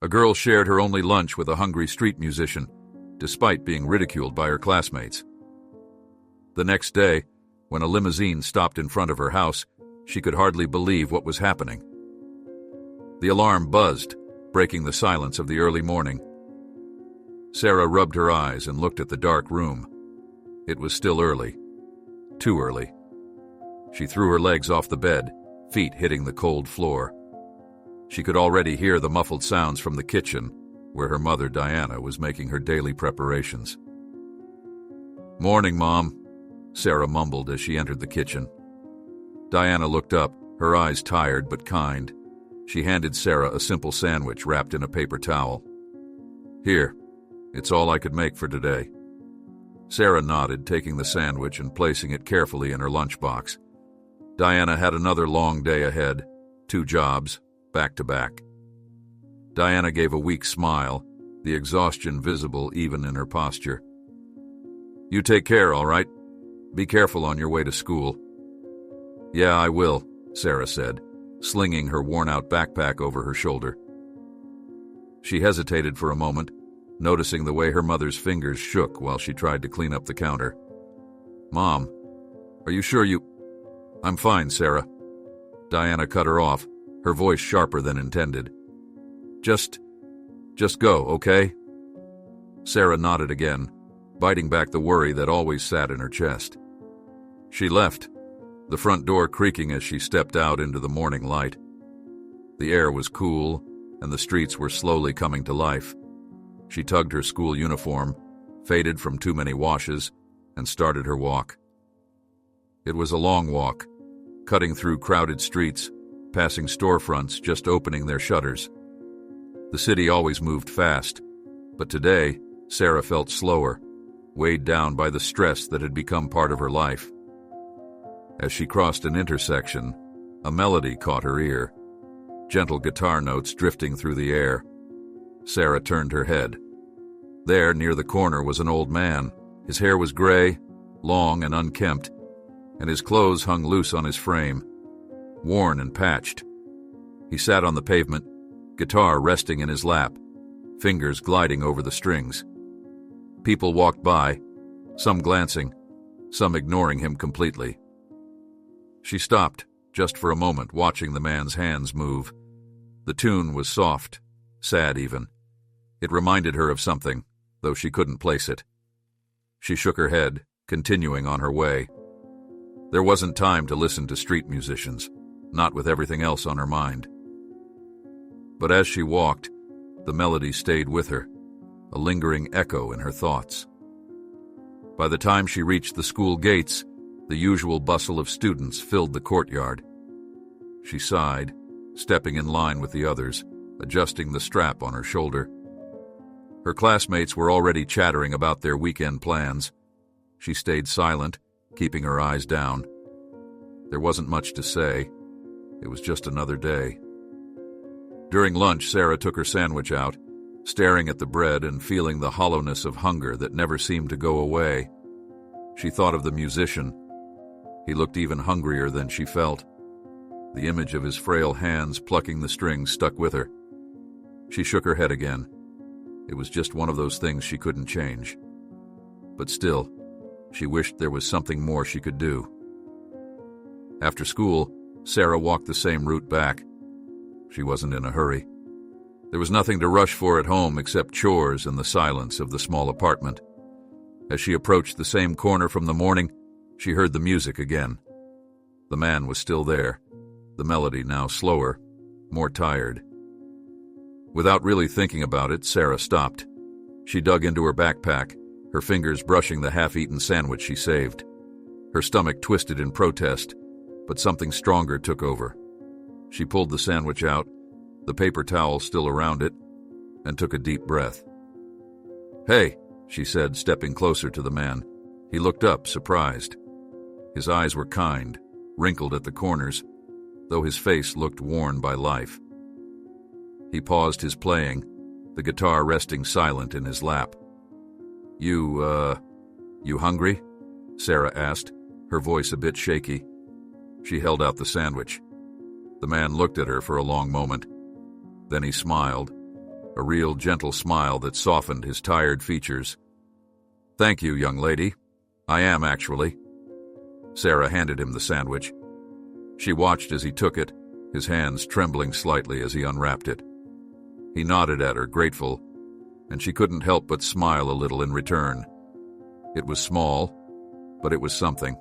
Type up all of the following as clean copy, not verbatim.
A girl shared her only lunch with a hungry street musician, despite being ridiculed by her classmates. The next day, when a limousine stopped in front of her house, she could hardly believe what was happening. The alarm buzzed, breaking the silence of the early morning. Sarah rubbed her eyes and looked at the dark room. It was still early. Too early. She threw her legs off the bed, feet hitting the cold floor. She could already hear the muffled sounds from the kitchen, where her mother, Diana, was making her daily preparations. "Morning, Mom," Sarah mumbled as she entered the kitchen. Diana looked up, her eyes tired but kind. She handed Sarah a simple sandwich wrapped in a paper towel. "Here, it's all I could make for today." Sarah nodded, taking the sandwich and placing it carefully in her lunchbox. Diana had another long day ahead, 2 jobs, back to back. Diana gave a weak smile, the exhaustion visible even in her posture. "You take care, all right? Be careful on your way to school." "Yeah, I will," Sarah said, slinging her worn-out backpack over her shoulder. She hesitated for a moment, noticing the way her mother's fingers shook while she tried to clean up the counter. "Mom, are you sure you—" "I'm fine, Sarah." Diana cut her off, her voice sharper than intended. Just go, okay?" Sarah nodded again, biting back the worry that always sat in her chest. She left, the front door creaking as she stepped out into the morning light. The air was cool, and the streets were slowly coming to life. She tugged her school uniform, faded from too many washes, and started her walk. It was a long walk, cutting through crowded streets, passing storefronts just opening their shutters. The city always moved fast, but today, Sarah felt slower, weighed down by the stress that had become part of her life. As she crossed an intersection, a melody caught her ear, gentle guitar notes drifting through the air. Sarah turned her head. There, near the corner, was an old man. His hair was gray, long and unkempt, and his clothes hung loose on his frame, worn and patched. He sat on the pavement, guitar resting in his lap, fingers gliding over the strings. People walked by, some glancing, some ignoring him completely. She stopped, just for a moment, watching the man's hands move. The tune was soft, sad even. It reminded her of something, though she couldn't place it. She shook her head, continuing on her way. There wasn't time to listen to street musicians, not with everything else on her mind. But as she walked, the melody stayed with her, a lingering echo in her thoughts. By the time she reached the school gates, the usual bustle of students filled the courtyard. She sighed, stepping in line with the others, adjusting the strap on her shoulder. Her classmates were already chattering about their weekend plans. She stayed silent, keeping her eyes down. There wasn't much to say. It was just another day. During lunch, Sarah took her sandwich out, staring at the bread and feeling the hollowness of hunger that never seemed to go away. She thought of the musician. He looked even hungrier than she felt. The image of his frail hands plucking the strings stuck with her. She shook her head again. It was just one of those things she couldn't change. But still, she wished there was something more she could do. After school, Sarah walked the same route back. She wasn't in a hurry. There was nothing to rush for at home except chores and the silence of the small apartment. As she approached the same corner from the morning, she heard the music again. The man was still there, the melody now slower, more tired. Without really thinking about it, Sarah stopped. She dug into her backpack, her fingers brushing the half-eaten sandwich she saved. Her stomach twisted in protest, but something stronger took over. She pulled the sandwich out, the paper towel still around it, and took a deep breath. "Hey," she said, stepping closer to the man. He looked up, surprised. His eyes were kind, wrinkled at the corners, though his face looked worn by life. He paused his playing, the guitar resting silent in his lap. You hungry?" Sarah asked, her voice a bit shaky. She held out the sandwich. The man looked at her for a long moment. Then he smiled. a real gentle smile that softened his tired features. "Thank you, young lady. I am, actually." Sarah handed him the sandwich. She watched as he took it, his hands trembling slightly as he unwrapped it. He nodded at her, grateful, and she couldn't help but smile a little in return. It was small, but it was something.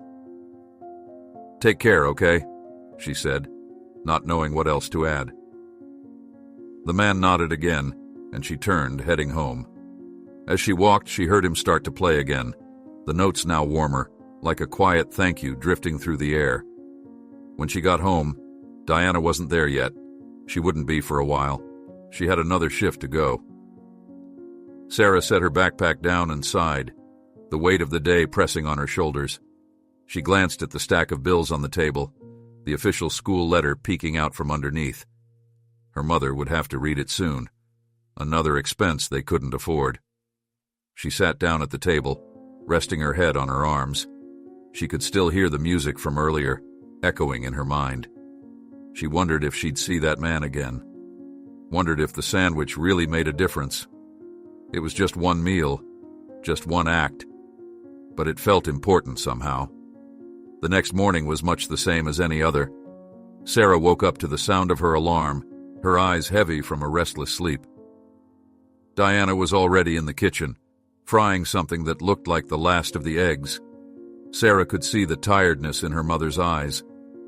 "Take care, okay?" she said, not knowing what else to add. The man nodded again, and she turned, heading home. As she walked, she heard him start to play again, the notes now warmer, like a quiet thank you drifting through the air. When she got home, Diana wasn't there yet. She wouldn't be for a while. She had another shift to go. Sarah set her backpack down and sighed, the weight of the day pressing on her shoulders. She glanced at the stack of bills on the table, the official school letter peeking out from underneath. Her mother would have to read it soon. Another expense they couldn't afford. She sat down at the table, resting her head on her arms. She could still hear the music from earlier, echoing in her mind. She wondered if she'd see that man again. Wondered if the sandwich really made a difference. It was just one meal, just one act, but it felt important somehow. The next morning was much the same as any other. Sarah woke up to the sound of her alarm, her eyes heavy from a restless sleep. Diana was already in the kitchen, frying something that looked like the last of the eggs. Sarah could see the tiredness in her mother's eyes,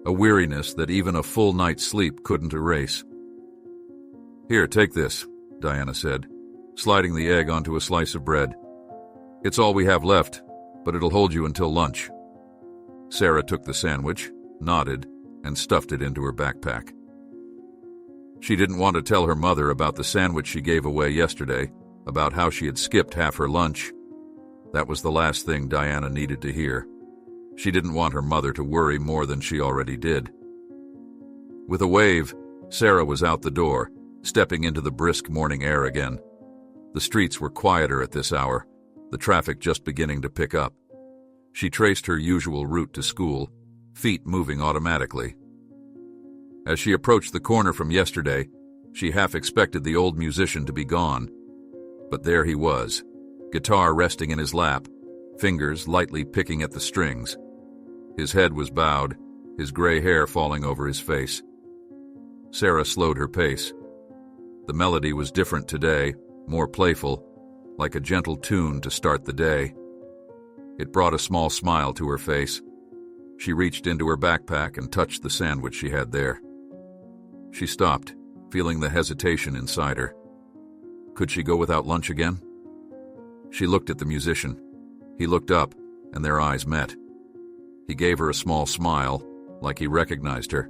a weariness that even a full night's sleep couldn't erase. "Here, take this," Diana said, sliding the egg onto a slice of bread. "It's all we have left, but it'll hold you until lunch." Sarah took the sandwich, nodded, and stuffed it into her backpack. She didn't want to tell her mother about the sandwich she gave away yesterday, about how she had skipped half her lunch. That was the last thing Diana needed to hear. She didn't want her mother to worry more than she already did. With a wave, Sarah was out the door, stepping into the brisk morning air again. The streets were quieter at this hour, the traffic just beginning to pick up. She traced her usual route to school, feet moving automatically. As she approached the corner from yesterday, she half expected the old musician to be gone. But there he was, guitar resting in his lap, fingers lightly picking at the strings. His head was bowed, his gray hair falling over his face. Sarah slowed her pace. The melody was different today, more playful, like a gentle tune to start the day. It brought a small smile to her face. She reached into her backpack and touched the sandwich she had there. She stopped, feeling the hesitation inside her. Could she go without lunch again? She looked at the musician. He looked up, and their eyes met. He gave her a small smile, like he recognized her.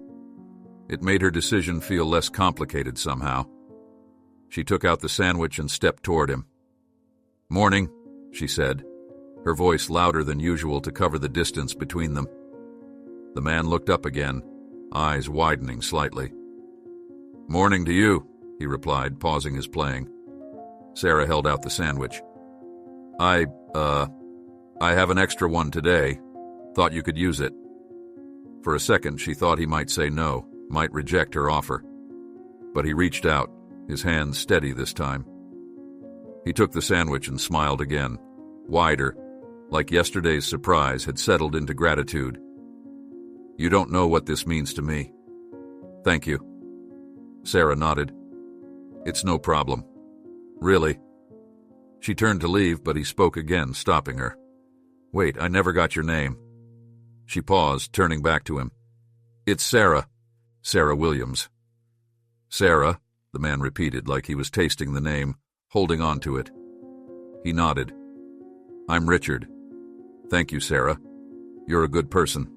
It made her decision feel less complicated somehow. She took out the sandwich and stepped toward him. "Morning," she said, her voice louder than usual to cover the distance between them. The man looked up again, eyes widening slightly. "Morning to you," he replied, pausing his playing. Sarah held out the sandwich. I have an extra one today. Thought you could use it." For a second, she thought he might say no, might reject her offer. But he reached out, his hands steady this time. He took the sandwich and smiled again, wider, like yesterday's surprise had settled into gratitude. "You don't know what this means to me." "Thank you." Sarah nodded. "It's no problem. Really." She turned to leave, but he spoke again, stopping her. "Wait, I never got your name." She paused, turning back to him. "It's Sarah. Sarah Williams." "Sarah," the man repeated like he was tasting the name, holding on to it. He nodded. "I'm Richard." "Thank you, Sarah. You're a good person."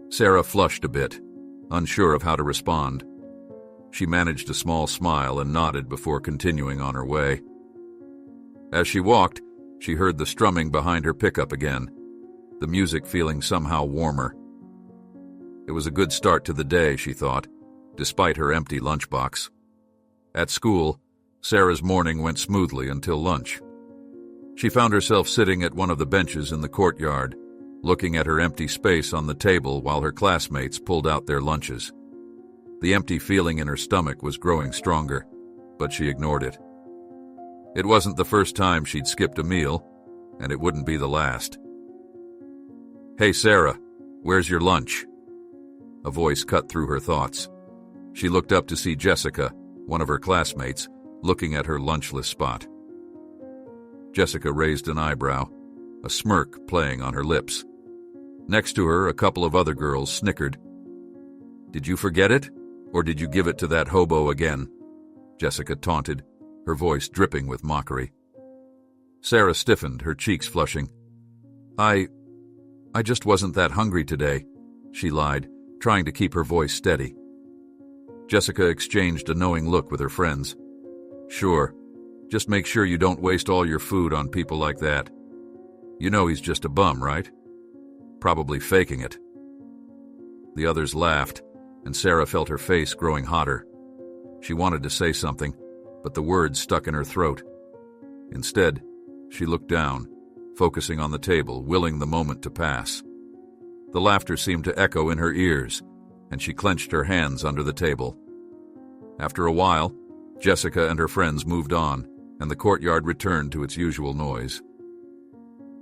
Sarah flushed a bit, unsure of how to respond. She managed a small smile and nodded before continuing on her way. As she walked, she heard the strumming behind her pickup again, the music feeling somehow warmer. It was a good start to the day, she thought, despite her empty lunchbox. At school, Sarah's morning went smoothly until lunch. She found herself sitting at one of the benches in the courtyard, looking at her empty space on the table while her classmates pulled out their lunches. The empty feeling in her stomach was growing stronger. but she ignored it. It wasn't the first time she'd skipped a meal, and it wouldn't be the last. "Hey, Sarah, where's your lunch?" A voice cut through her thoughts. She looked up to see Jessica, one of her classmates, looking at her lunchless spot. Jessica raised an eyebrow, a smirk playing on her lips. Next to her, a couple of other girls snickered. "Did you forget it, or did you give it to that hobo again?" Jessica taunted, her voice dripping with mockery. Sarah stiffened, her cheeks flushing. I just wasn't that hungry today," she lied, trying to keep her voice steady. Jessica exchanged a knowing look with her friends. "Sure, just make sure you don't waste all your food on people like that. You know he's just a bum, right? Probably faking it." The others laughed, and Sarah felt her face growing hotter. She wanted to say something, but the words stuck in her throat. Instead, she looked down, focusing on the table, willing the moment to pass. The laughter seemed to echo in her ears, and she clenched her hands under the table. After a while, Jessica and her friends moved on, and the courtyard returned to its usual noise.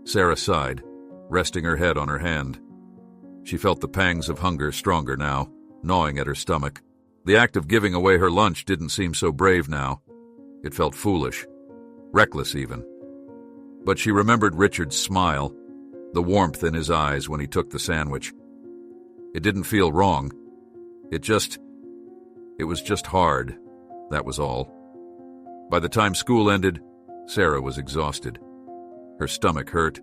Sarah sighed, resting her head on her hand. She felt the pangs of hunger stronger now, gnawing at her stomach. The act of giving away her lunch didn't seem so brave now. It felt foolish, reckless even. But she remembered Richard's smile, the warmth in his eyes when he took the sandwich. It didn't feel wrong. It was just hard, that was all. By the time school ended, Sarah was exhausted. Her stomach hurt,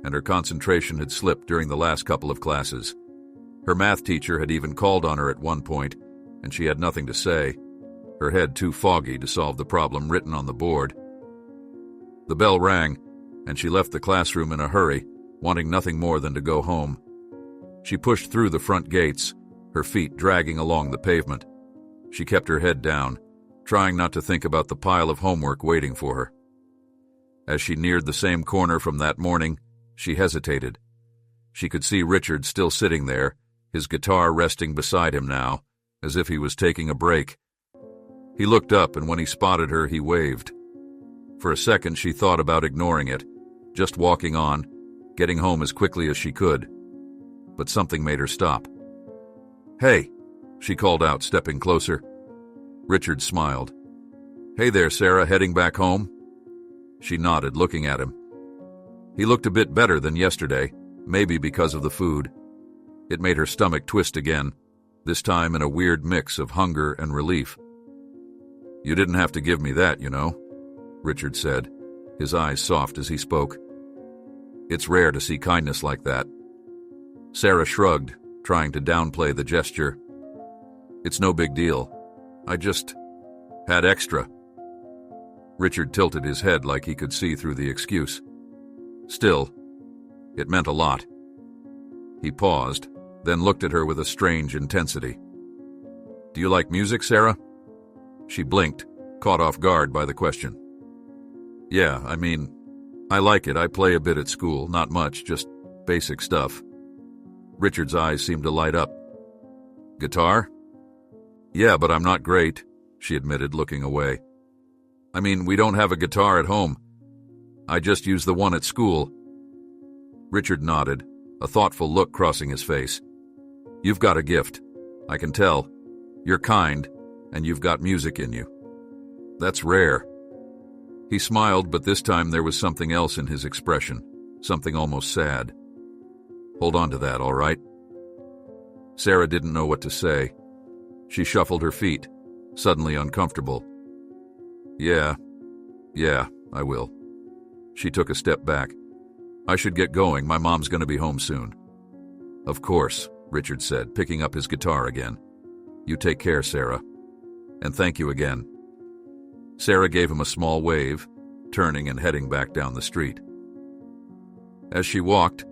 and her concentration had slipped during the last couple of classes. Her math teacher had even called on her at one point, and she had nothing to say, her head too foggy to solve the problem written on the board. The bell rang, and she left the classroom in a hurry, wanting nothing more than to go home. She pushed through the front gates, her feet dragging along the pavement. She kept her head down, trying not to think about the pile of homework waiting for her. As she neared the same corner from that morning, she hesitated. She could see Richard still sitting there, his guitar resting beside him now, as if he was taking a break. He looked up, and when he spotted her, he waved. For a second, she thought about ignoring it, just walking on, getting home as quickly as she could. But something made her stop. "Hey," she called out, stepping closer. Richard smiled. "Hey there, Sarah, heading back home?" She nodded, looking at him. He looked a bit better than yesterday, maybe because of the food. It made her stomach twist again, this time in a weird mix of hunger and relief. "You didn't have to give me that, you know," Richard said, his eyes soft as he spoke. "It's rare to see kindness like that." Sarah shrugged, trying to downplay the gesture. "It's no big deal. I just had extra." Richard tilted his head like he could see through the excuse. Still, it meant a lot. He paused, then looked at her with a strange intensity. "Do you like music, Sarah?" She blinked, caught off guard by the question. "Yeah, I like it. I play a bit at school, not much, just basic stuff." Richard's eyes seemed to light up. "Guitar?" "Yeah, but I'm not great," she admitted, looking away. We don't have a guitar at home. I just use the one at school." Richard nodded, a thoughtful look crossing his face. "You've got a gift. I can tell. You're kind, and you've got music in you. That's rare." He smiled, but this time there was something else in his expression, something almost sad. "Hold on to that, all right?" Sarah didn't know what to say. She shuffled her feet, suddenly uncomfortable. Yeah, I will." She took a step back. "I should get going. My mom's going to be home soon." "Of course," Richard said, picking up his guitar again. "You take care, Sarah. And thank you again." Sarah gave him a small wave, turning and heading back down the street. As she walked,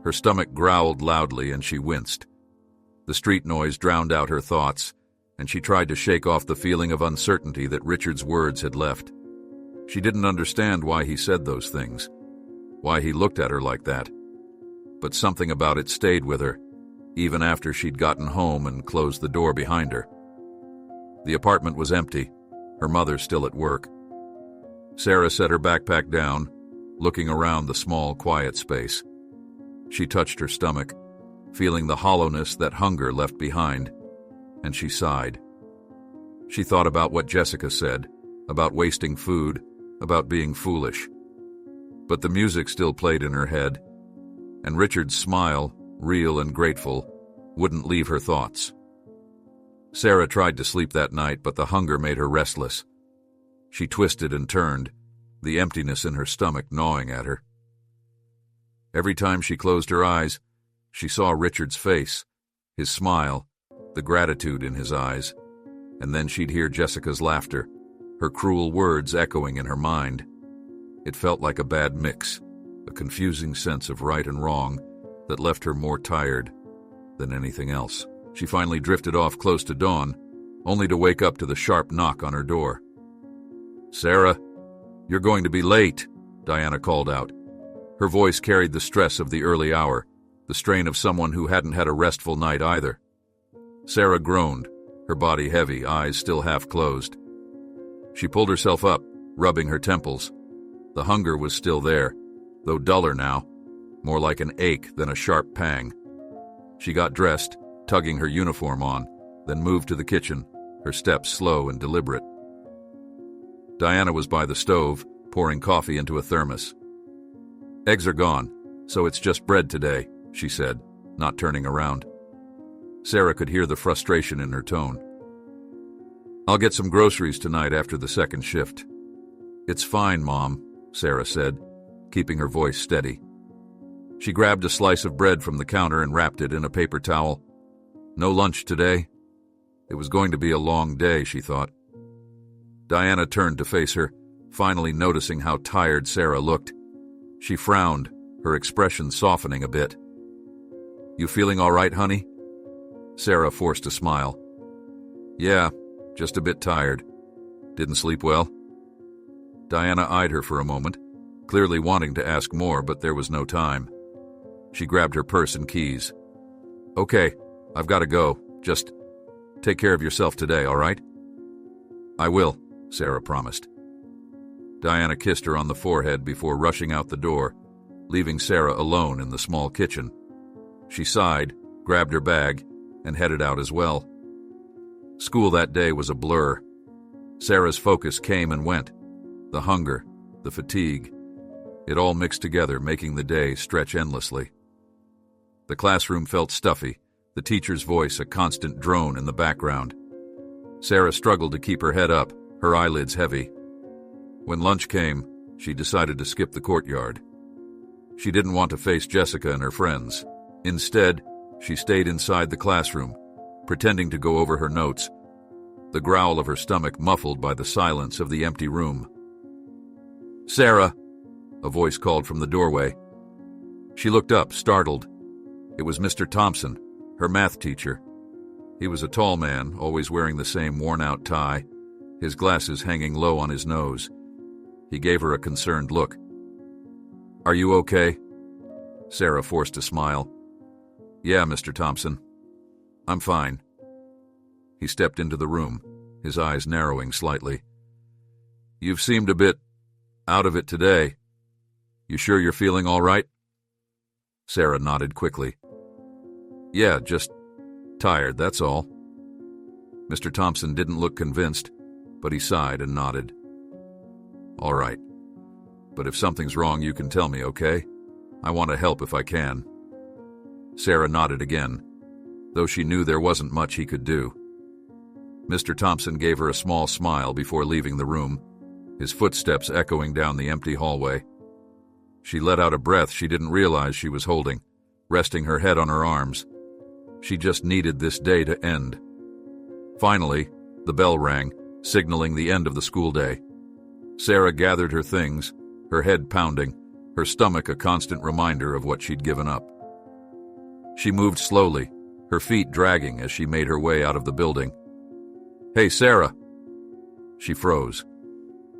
her stomach growled loudly and she winced. The street noise drowned out her thoughts, and she tried to shake off the feeling of uncertainty that Richard's words had left. She didn't understand why he said those things, why he looked at her like that. But something about it stayed with her, even after she'd gotten home and closed the door behind her. The apartment was empty, her mother still at work. Sarah set her backpack down, looking around the small, quiet space. She touched her stomach, feeling the hollowness that hunger left behind, and she sighed. She thought about what Jessica said, about wasting food, about being foolish. But the music still played in her head, and Richard's smile, real and grateful, wouldn't leave her thoughts. Sarah tried to sleep that night, but the hunger made her restless. She twisted and turned, the emptiness in her stomach gnawing at her. Every time she closed her eyes, she saw Richard's face, his smile, the gratitude in his eyes, and then she'd hear Jessica's laughter, her cruel words echoing in her mind. It felt like a bad mix, a confusing sense of right and wrong that left her more tired than anything else. She finally drifted off close to dawn, only to wake up to the sharp knock on her door. "Sarah, you're going to be late," Diana called out. Her voice carried the stress of the early hour, the strain of someone who hadn't had a restful night either. Sarah groaned, her body heavy, eyes still half closed. She pulled herself up, rubbing her temples. The hunger was still there, though duller now, more like an ache than a sharp pang. She got dressed, tugging her uniform on, then moved to the kitchen, her steps slow and deliberate. Diana was by the stove, pouring coffee into a thermos. "Eggs are gone, so it's just bread today," she said, not turning around. Sarah could hear the frustration in her tone. "I'll get some groceries tonight after the second shift." "It's fine, Mom," Sarah said, keeping her voice steady. She grabbed a slice of bread from the counter and wrapped it in a paper towel. No lunch today? It was going to be a long day, she thought. Diana turned to face her, finally noticing how tired Sarah looked. She frowned, her expression softening a bit. "You feeling all right, honey?" Sarah forced a smile. "Yeah, just a bit tired. Didn't sleep well?" Diana eyed her for a moment, clearly wanting to ask more, but there was no time. She grabbed her purse and keys. "Okay, I've got to go. Just take care of yourself today, all right?" "I will," Sarah promised. Diana kissed her on the forehead before rushing out the door, leaving Sarah alone in the small kitchen. She sighed, grabbed her bag, and headed out as well. School that day was a blur. Sarah's focus came and went. The hunger, the fatigue, it all mixed together, making the day stretch endlessly. The classroom felt stuffy, the teacher's voice a constant drone in the background. Sarah struggled to keep her head up, her eyelids heavy. When lunch came, she decided to skip the courtyard. She didn't want to face Jessica and her friends. Instead, she stayed inside the classroom, pretending to go over her notes, the growl of her stomach muffled by the silence of the empty room. "Sarah!" a voice called from the doorway. She looked up, startled. It was Mr. Thompson, her math teacher. He was a tall man, always wearing the same worn-out tie, his glasses hanging low on his nose. He gave her a concerned look. "Are you okay?" Sarah forced a smile. "Yeah, Mr. Thompson. I'm fine." He stepped into the room, his eyes narrowing slightly. "You've seemed a bit out of it today. You sure you're feeling all right?" Sarah nodded quickly. "Yeah, just tired, that's all." Mr. Thompson didn't look convinced, but he sighed and nodded. "All right. But if something's wrong, you can tell me, okay? I want to help if I can." Sarah nodded again, though she knew there wasn't much he could do. Mr. Thompson gave her a small smile before leaving the room, his footsteps echoing down the empty hallway. She let out a breath she didn't realize she was holding, resting her head on her arms. She just needed this day to end. Finally, the bell rang, signaling the end of the school day. Sarah gathered her things, her head pounding, her stomach a constant reminder of what she'd given up. She moved slowly, her feet dragging as she made her way out of the building. "Hey, Sarah!" She froze.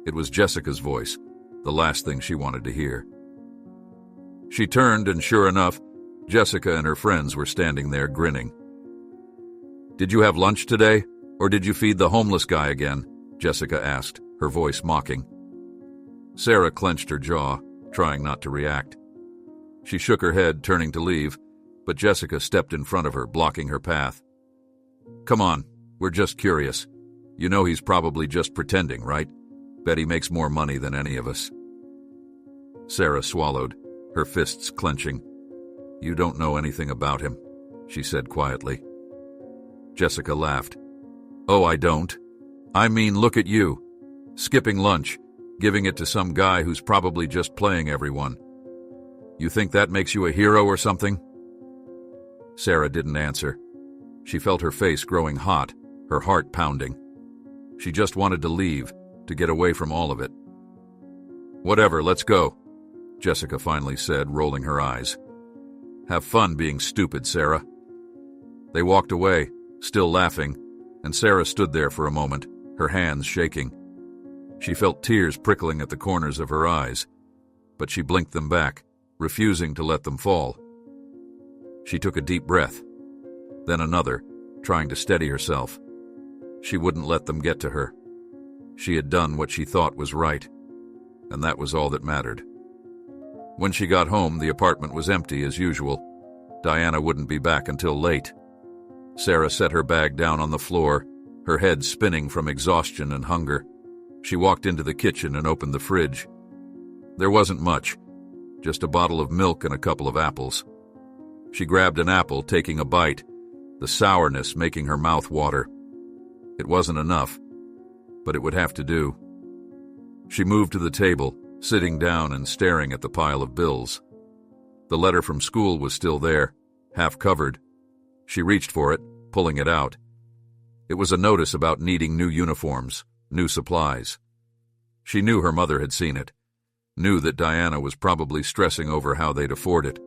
It was Jessica's voice, the last thing she wanted to hear. She turned, and sure enough, Jessica and her friends were standing there grinning. "Did you have lunch today, or did you feed the homeless guy again?" Jessica asked, her voice mocking. Sarah clenched her jaw, trying not to react. She shook her head, turning to leave, but Jessica stepped in front of her, blocking her path. Come on, we're just curious. You know he's probably just pretending, right? Bet he makes more money than any of us. Sarah swallowed, her fists clenching. You don't know anything about him, she said quietly. Jessica laughed. Oh, I don't. I mean, look at you. Skipping lunch, giving it to some guy who's probably just playing everyone. You think that makes you a hero or something? Sarah didn't answer. She felt her face growing hot, her heart pounding. She just wanted to leave, to get away from all of it. Whatever, let's go, Jessica finally said, rolling her eyes. Have fun being stupid, Sarah. They walked away, still laughing, and Sarah stood there for a moment, her hands shaking. She felt tears prickling at the corners of her eyes, but she blinked them back, refusing to let them fall. She took a deep breath, then another, trying to steady herself. She wouldn't let them get to her. She had done what she thought was right, and that was all that mattered. When she got home, the apartment was empty as usual. Diana wouldn't be back until late. Sarah set her bag down on the floor, her head spinning from exhaustion and hunger. She walked into the kitchen and opened the fridge. There wasn't much, just a bottle of milk and a couple of apples. She grabbed an apple, taking a bite, the sourness making her mouth water. It wasn't enough, but it would have to do. She moved to the table, sitting down and staring at the pile of bills. The letter from school was still there, half covered. She reached for it, pulling it out. It was a notice about needing new uniforms, new supplies. She knew her mother had seen it, knew that Diana was probably stressing over how they'd afford it.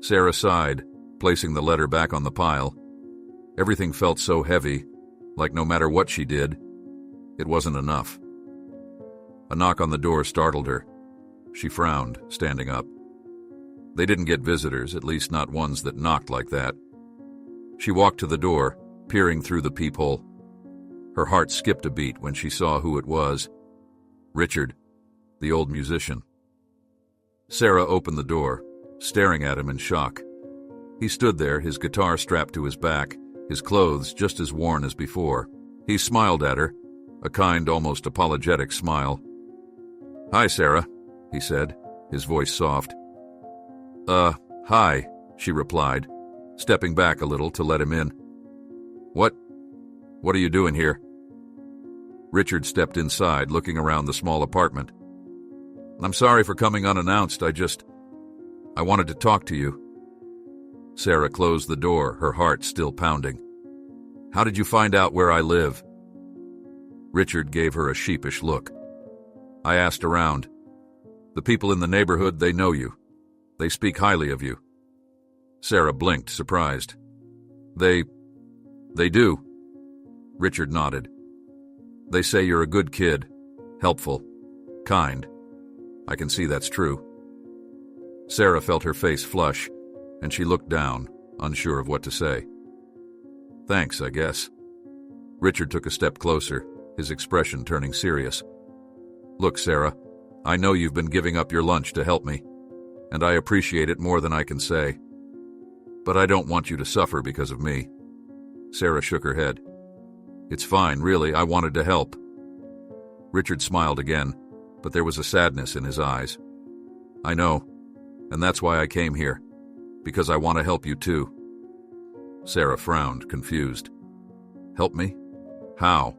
Sarah sighed, placing the letter back on the pile. Everything felt so heavy, like no matter what she did, it wasn't enough. A knock on the door startled her. She frowned, standing up. They didn't get visitors, at least not ones that knocked like that. She walked to the door, peering through the peephole. Her heart skipped a beat when she saw who it was. Richard, the old musician. Sarah opened the door, staring at him in shock. He stood there, his guitar strapped to his back, his clothes just as worn as before. He smiled at her, a kind, almost apologetic smile. Hi, Sarah, he said, his voice soft. Hi, she replied, stepping back a little to let him in. What are you doing here? Richard stepped inside, looking around the small apartment. I'm sorry for coming unannounced, I wanted to talk to you. Sarah closed the door, her heart still pounding. How did you find out where I live? Richard gave her a sheepish look. I asked around. The people in the neighborhood, they know you. They speak highly of you. Sarah blinked, surprised. They do. Richard nodded. They say you're a good kid, helpful, kind. I can see that's true. Sarah felt her face flush, and she looked down, unsure of what to say. Thanks, I guess. Richard took a step closer, his expression turning serious. Look, Sarah, I know you've been giving up your lunch to help me, and I appreciate it more than I can say. But I don't want you to suffer because of me. Sarah shook her head. It's fine, really, I wanted to help. Richard smiled again, but there was a sadness in his eyes. I know, and that's why I came here, because I want to help you too. Sarah frowned, confused. Help me? How?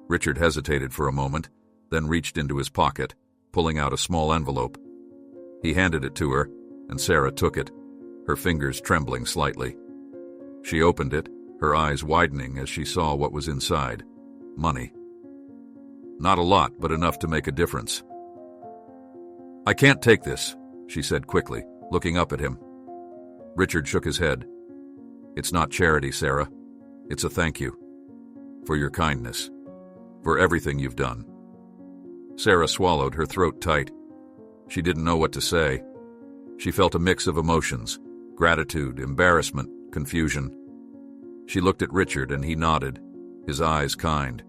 Richard hesitated for a moment, then reached into his pocket, pulling out a small envelope. He handed it to her, and Sarah took it, her fingers trembling slightly. She opened it, her eyes widening as she saw what was inside. Money. Not a lot, but enough to make a difference. I can't take this, she said quickly, looking up at him. Richard shook his head. It's not charity, Sarah. It's a thank you. For your kindness. For everything you've done. Sarah swallowed, her throat tight. She didn't know what to say. She felt a mix of emotions, gratitude, embarrassment, confusion. She looked at Richard and he nodded, his eyes kind.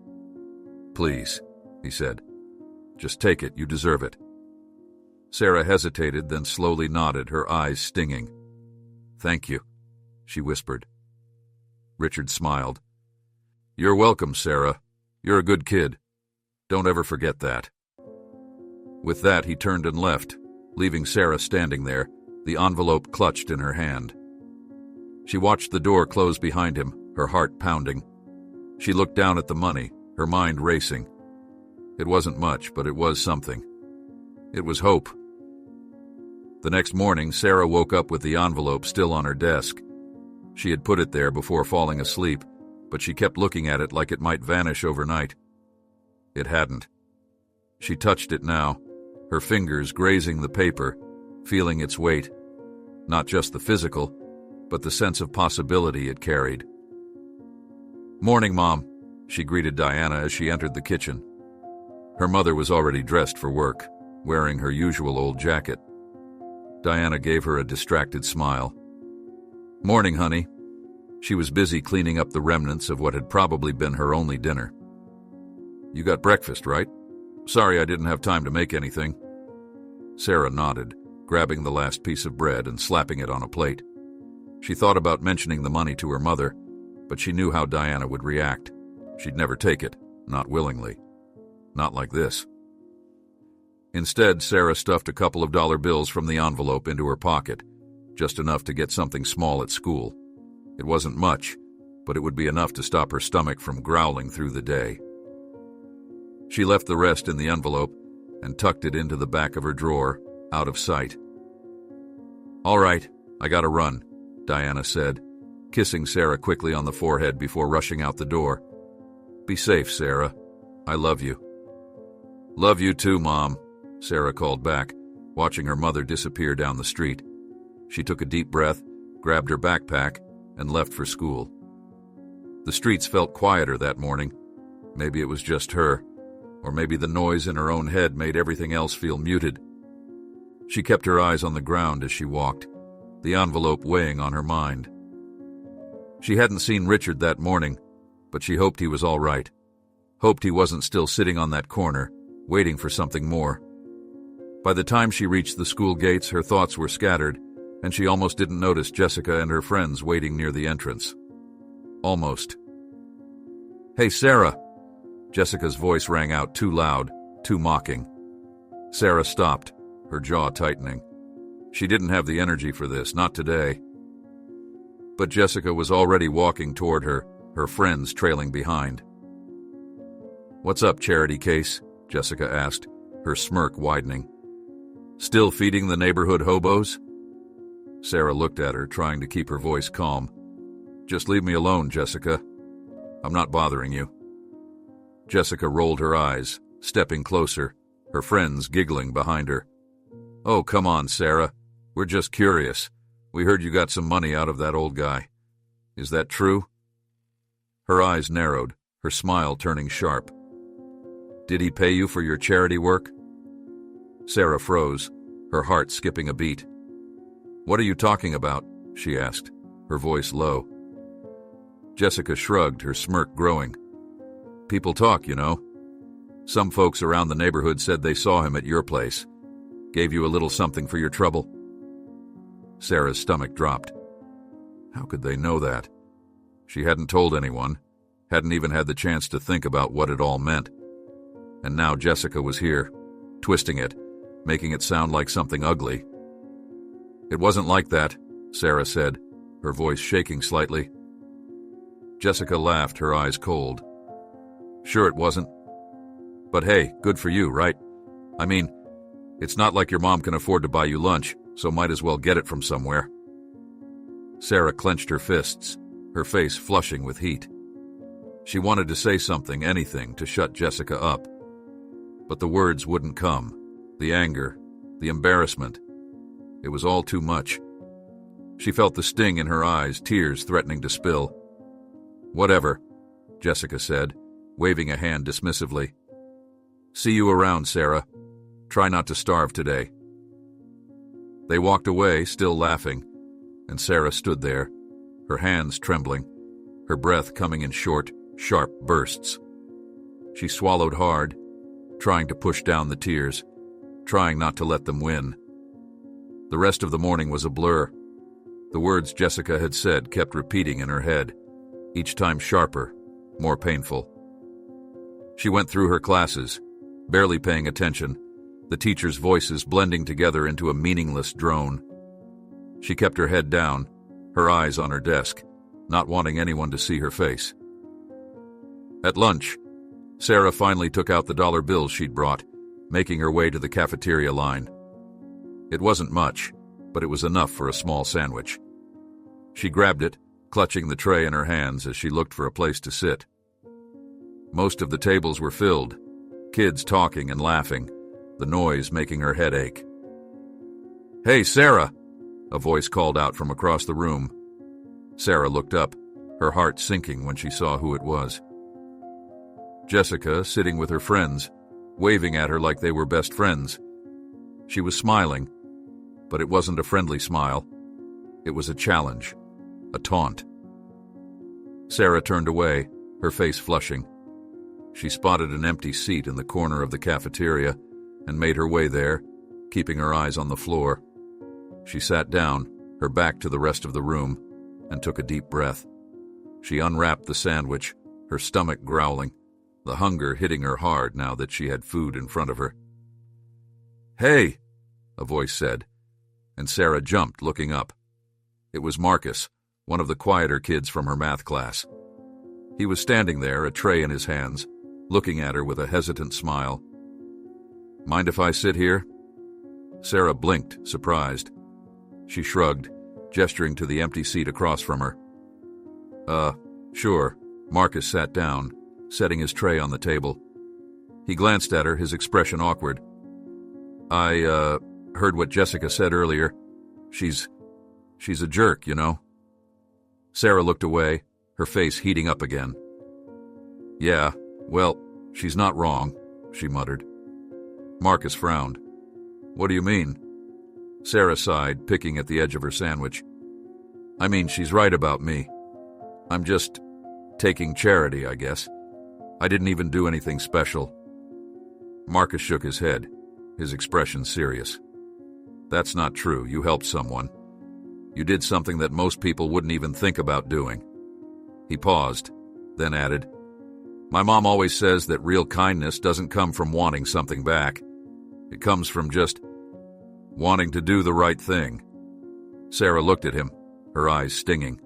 Please, he said. Just take it, you deserve it. Sarah hesitated, then slowly nodded, her eyes stinging. Thank you, she whispered. Richard smiled. You're welcome, Sarah. You're a good kid. Don't ever forget that. With that, he turned and left, leaving Sarah standing there, the envelope clutched in her hand. She watched the door close behind him, her heart pounding. She looked down at the money, her mind racing. It wasn't much, but it was something. It was hope. The next morning, Sarah woke up with the envelope still on her desk. She had put it there before falling asleep, but she kept looking at it like it might vanish overnight. It hadn't. She touched it now, her fingers grazing the paper, feeling its weight. Not just the physical, but the sense of possibility it carried. Morning, Mom, she greeted Diana as she entered the kitchen. Her mother was already dressed for work, wearing her usual old jacket. Diana gave her a distracted smile. Morning, honey. She was busy cleaning up the remnants of what had probably been her only dinner. You got breakfast, right? Sorry I didn't have time to make anything. Sarah nodded, grabbing the last piece of bread and slapping it on a plate. She thought about mentioning the money to her mother, but she knew how Diana would react. She'd never take it, not willingly. Not like this. Instead, Sarah stuffed a couple of dollar bills from the envelope into her pocket, just enough to get something small at school. It wasn't much, but it would be enough to stop her stomach from growling through the day. She left the rest in the envelope and tucked it into the back of her drawer, out of sight. All right, I gotta run, Diana said, kissing Sarah quickly on the forehead before rushing out the door. Be safe, Sarah. I love you. Love you too, Mom, Sarah called back, watching her mother disappear down the street. She took a deep breath, grabbed her backpack, and left for school. The streets felt quieter that morning. Maybe it was just her, or maybe the noise in her own head made everything else feel muted. She kept her eyes on the ground as she walked, the envelope weighing on her mind. She hadn't seen Richard that morning, but she hoped he was all right. Hoped he wasn't still sitting on that corner, waiting for something more. By the time she reached the school gates, her thoughts were scattered, and she almost didn't notice Jessica and her friends waiting near the entrance. Almost. Hey, Sarah! Jessica's voice rang out too loud, too mocking. Sarah stopped, her jaw tightening. She didn't have the energy for this, not today. But Jessica was already walking toward her, her friends trailing behind. What's up, Charity Case? Jessica asked, her smirk widening. Still feeding the neighborhood hobos? Sarah looked at her, trying to keep her voice calm. Just leave me alone, Jessica. I'm not bothering you. Jessica rolled her eyes, stepping closer, her friends giggling behind her. Oh, come on, Sarah. We're just curious. We heard you got some money out of that old guy. Is that true? Her eyes narrowed, her smile turning sharp. Did he pay you for your charity work? Sarah froze, her heart skipping a beat. What are you talking about? She asked, her voice low. Jessica shrugged, her smirk growing. People talk, you know. Some folks around the neighborhood said they saw him at your place. Gave you a little something for your trouble. Sarah's stomach dropped. How could they know that? She hadn't told anyone, hadn't even had the chance to think about what it all meant. And now Jessica was here, twisting it, making it sound like something ugly. It wasn't like that, Sarah said, her voice shaking slightly. Jessica laughed, her eyes cold. Sure it wasn't. But hey, good for you, right? I mean, it's not like your mom can afford to buy you lunch, so might as well get it from somewhere. Sarah clenched her fists, her face flushing with heat. She wanted to say something, anything, to shut Jessica up. But the words wouldn't come. The anger, the embarrassment. It was all too much. She felt the sting in her eyes, tears threatening to spill. Whatever, Jessica said, waving a hand dismissively. See you around, Sarah. Try not to starve today. They walked away, still laughing, and Sarah stood there, her hands trembling, her breath coming in short, sharp bursts. She swallowed hard, trying to push down the tears, trying not to let them win. The rest of the morning was a blur. The words Jessica had said kept repeating in her head, each time sharper, more painful. She went through her classes, barely paying attention, the teachers' voices blending together into a meaningless drone. She kept her head down, her eyes on her desk, not wanting anyone to see her face. At lunch, Sarah finally took out the dollar bills she'd brought, making her way to the cafeteria line. It wasn't much, but it was enough for a small sandwich. She grabbed it, clutching the tray in her hands as she looked for a place to sit. Most of the tables were filled, kids talking and laughing, the noise making her head ache. "Hey, Sarah!" a voice called out from across the room. Sarah looked up, her heart sinking when she saw who it was. Jessica, sitting with her friends, waving at her like they were best friends. She was smiling, but it wasn't a friendly smile. It was a challenge, a taunt. Sarah turned away, her face flushing. She spotted an empty seat in the corner of the cafeteria and made her way there, keeping her eyes on the floor. She sat down, her back to the rest of the room, and took a deep breath. She unwrapped the sandwich, her stomach growling, the hunger hitting her hard now that she had food in front of her. "Hey," a voice said, and Sarah jumped, looking up. It was Marcus, one of the quieter kids from her math class. He was standing there, a tray in his hands, looking at her with a hesitant smile. "Mind if I sit here?" Sarah blinked, surprised. She shrugged, gesturing to the empty seat across from her. Sure." Marcus sat down, setting his tray on the table. He glanced at her, his expression awkward. I heard what Jessica said earlier. She's a jerk, you know." Sarah looked away, her face heating up again. "Yeah, well, she's not wrong," she muttered. Marcus frowned. "What do you mean?" Sarah sighed, picking at the edge of her sandwich. "I mean, she's right about me. I'm just taking charity, I guess. I didn't even do anything special." Marcus shook his head, his expression serious. "That's not true. You helped someone. You did something that most people wouldn't even think about doing." He paused, then added, "My mom always says that real kindness doesn't come from wanting something back. It comes from just wanting to do the right thing." Sarah looked at him, her eyes stinging.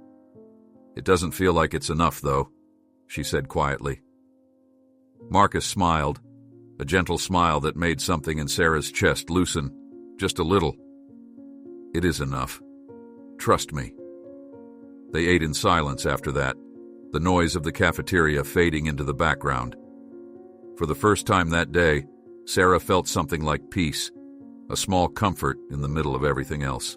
"It doesn't feel like it's enough, though," she said quietly. Marcus smiled, a gentle smile that made something in Sarah's chest loosen, just a little. "It is enough. Trust me." They ate in silence after that, the noise of the cafeteria fading into the background. For the first time that day, Sarah felt something like peace, a small comfort in the middle of everything else.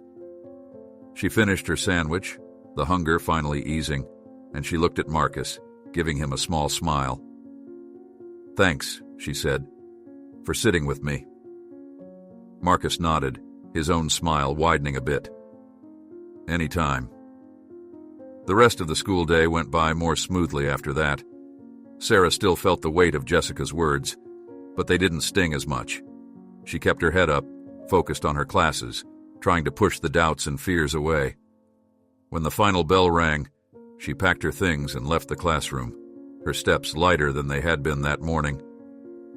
She finished her sandwich, the hunger finally easing, and she looked at Marcus, giving him a small smile. "Thanks," she said, "for sitting with me." Marcus nodded, his own smile widening a bit. "Anytime." The rest of the school day went by more smoothly after that. Sarah still felt the weight of Jessica's words, but they didn't sting as much. She kept her head up, focused on her classes, trying to push the doubts and fears away. When the final bell rang, she packed her things and left the classroom, her steps lighter than they had been that morning.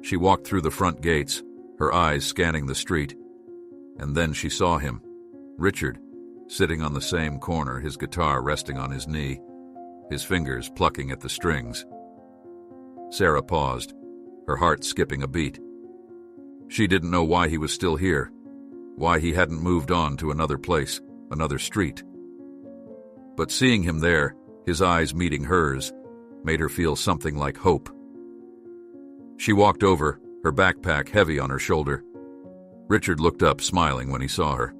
She walked through the front gates, her eyes scanning the street. And then she saw him, Richard, sitting on the same corner, his guitar resting on his knee, his fingers plucking at the strings. Sarah paused, her heart skipping a beat. She didn't know why he was still here, why he hadn't moved on to another place, another street. But seeing him there, his eyes meeting hers, made her feel something like hope. She walked over, her backpack heavy on her shoulder. Richard looked up, smiling when he saw her.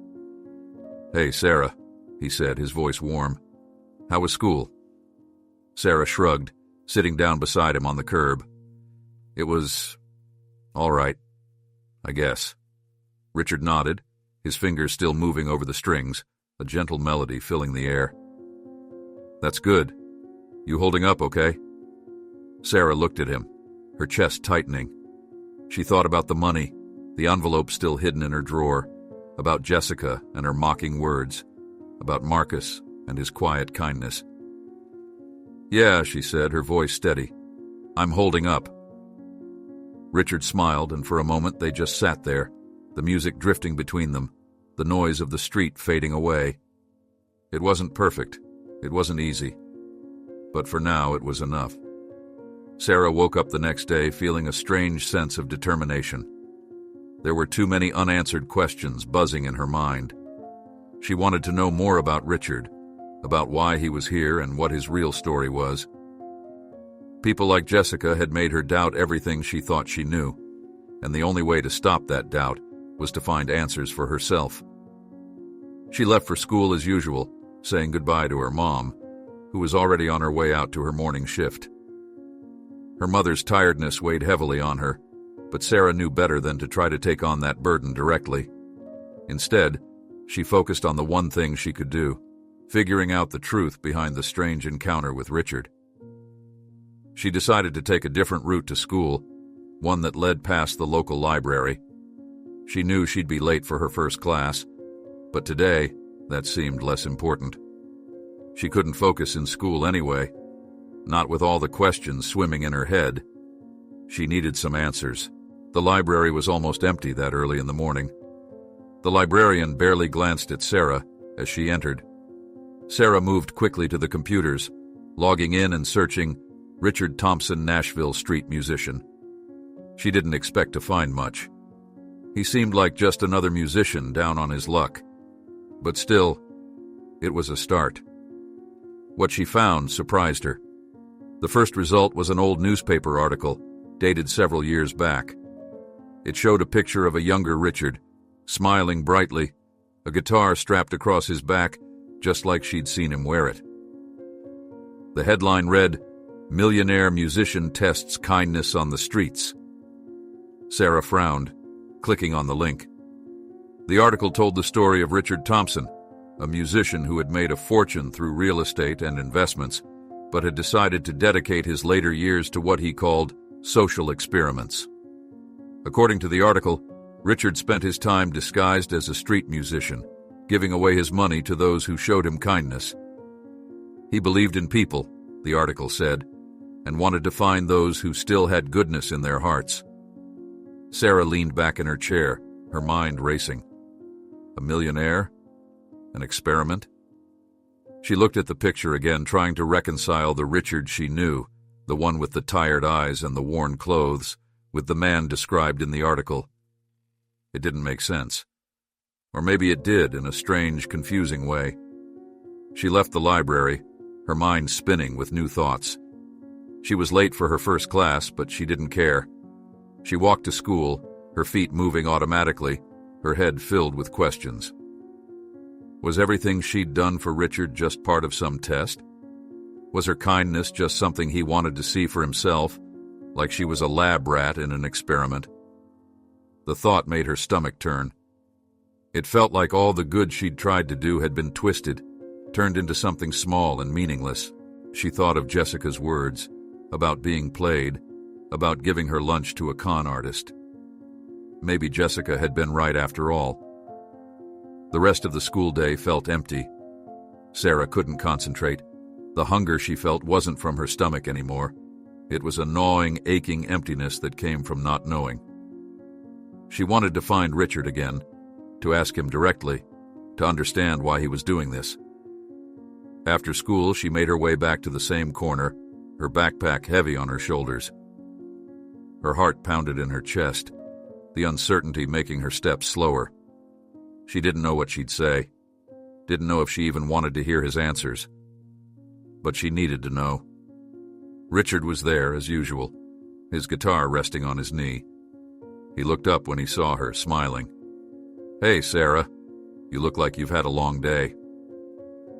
"Hey, Sarah," he said, his voice warm. "How was school?" Sarah shrugged, sitting down beside him on the curb. "It was all right, I guess." Richard nodded, his fingers still moving over the strings, a gentle melody filling the air. "That's good. You holding up okay?" Sarah looked at him, her chest tightening. She thought about the money, the envelope still hidden in her drawer, about Jessica and her mocking words, about Marcus and his quiet kindness. "Yeah," she said, her voice steady. "I'm holding up." Richard smiled, and for a moment they just sat there, the music drifting between them, the noise of the street fading away. It wasn't perfect. It wasn't easy. But for now, it was enough. Sarah woke up the next day feeling a strange sense of determination. There were too many unanswered questions buzzing in her mind. She wanted to know more about Richard, about why he was here and what his real story was. People like Jessica had made her doubt everything she thought she knew, and the only way to stop that doubt was to find answers for herself. She left for school as usual, saying goodbye to her mom, who was already on her way out to her morning shift. Her mother's tiredness weighed heavily on her, but Sarah knew better than to try to take on that burden directly. Instead, she focused on the one thing she could do, figuring out the truth behind the strange encounter with Richard. She decided to take a different route to school, one that led past the local library. She knew she'd be late for her first class, but today, that seemed less important. She couldn't focus in school anyway, not with all the questions swimming in her head. She needed some answers. The library was almost empty that early in the morning. The librarian barely glanced at Sarah as she entered. Sarah moved quickly to the computers, logging in and searching Richard Thompson, Nashville street musician. She didn't expect to find much. He seemed like just another musician down on his luck. But still, it was a start. What she found surprised her. The first result was an old newspaper article, dated several years back. It showed a picture of a younger Richard, smiling brightly, a guitar strapped across his back, just like she'd seen him wear it. The headline read, "Millionaire musician tests kindness on the streets." Sarah frowned, clicking on the link. The article told the story of Richard Thompson, a musician who had made a fortune through real estate and investments, but had decided to dedicate his later years to what he called social experiments. According to the article, Richard spent his time disguised as a street musician, giving away his money to those who showed him kindness. He believed in people, the article said, and wanted to find those who still had goodness in their hearts. Sarah leaned back in her chair, her mind racing. A millionaire? An experiment? She looked at the picture again, trying to reconcile the Richard she knew, the one with the tired eyes and the worn clothes, with the man described in the article. It didn't make sense. Or maybe it did in a strange, confusing way. She left the library, her mind spinning with new thoughts. She was late for her first class, but she didn't care. She walked to school, her feet moving automatically, her head filled with questions. Was everything she'd done for Richard just part of some test? Was her kindness just something he wanted to see for himself, like she was a lab rat in an experiment? The thought made her stomach turn. It felt like all the good she'd tried to do had been twisted, turned into something small and meaningless. She thought of Jessica's words, about being played, about giving her lunch to a con artist. Maybe Jessica had been right after all. The rest of the school day felt empty. Sarah couldn't concentrate. The hunger she felt wasn't from her stomach anymore. It was a gnawing, aching emptiness that came from not knowing. She wanted to find Richard again, to ask him directly, to understand why he was doing this. After school, she made her way back to the same corner, her backpack heavy on her shoulders. Her heart pounded in her chest, the uncertainty making her steps slower. She didn't know what she'd say, didn't know if she even wanted to hear his answers. But she needed to know. Richard was there, as usual, his guitar resting on his knee. He looked up when he saw her, smiling. "Hey, Sarah. You look like you've had a long day."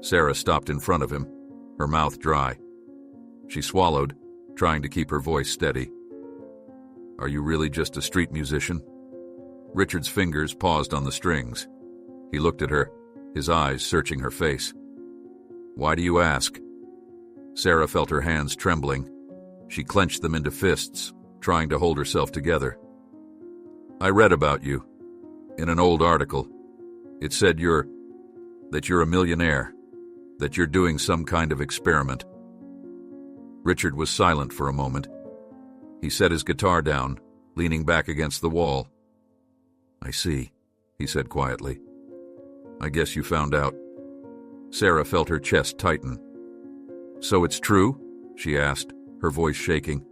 Sarah stopped in front of him, her mouth dry. She swallowed, trying to keep her voice steady. "Are you really just a street musician?" Richard's fingers paused on the strings. He looked at her, his eyes searching her face. "Why do you ask?" Sarah felt her hands trembling. She clenched them into fists, trying to hold herself together. I read about you in an old article. It said that you're a millionaire, that you're doing some kind of experiment. Richard was silent for a moment. He set his guitar down, leaning back against the wall. I see, he said quietly. I guess you found out. Sarah felt her chest tighten. So it's true? She asked, her voice shaking.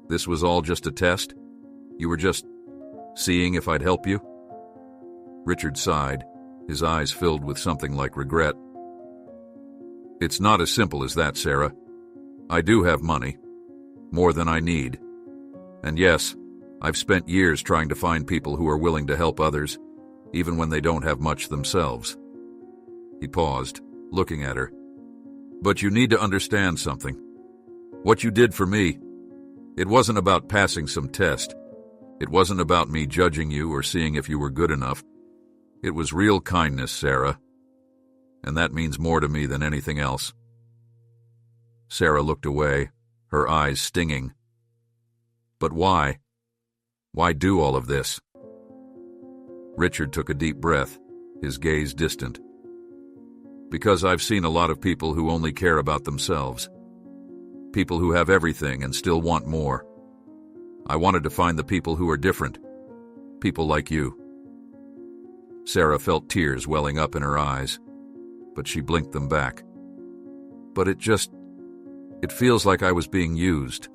This was all just a test? You were just seeing if I'd help you? Richard sighed, his eyes filled with something like regret. It's not as simple as that, Sarah. I do have money, more than I need. And yes, I've spent years trying to find people who are willing to help others, even when they don't have much themselves. He paused, looking at her. But you need to understand something. What you did for me, it wasn't about passing some test. It wasn't about me judging you or seeing if you were good enough. It was real kindness, Sarah. And that means more to me than anything else. Sarah looked away, her eyes stinging. But why? Why do all of this? Richard took a deep breath, his gaze distant. Because I've seen a lot of people who only care about themselves. People who have everything and still want more. I wanted to find the people who are different. People like you. Sarah felt tears welling up in her eyes, but she blinked them back. But it feels like I was being used.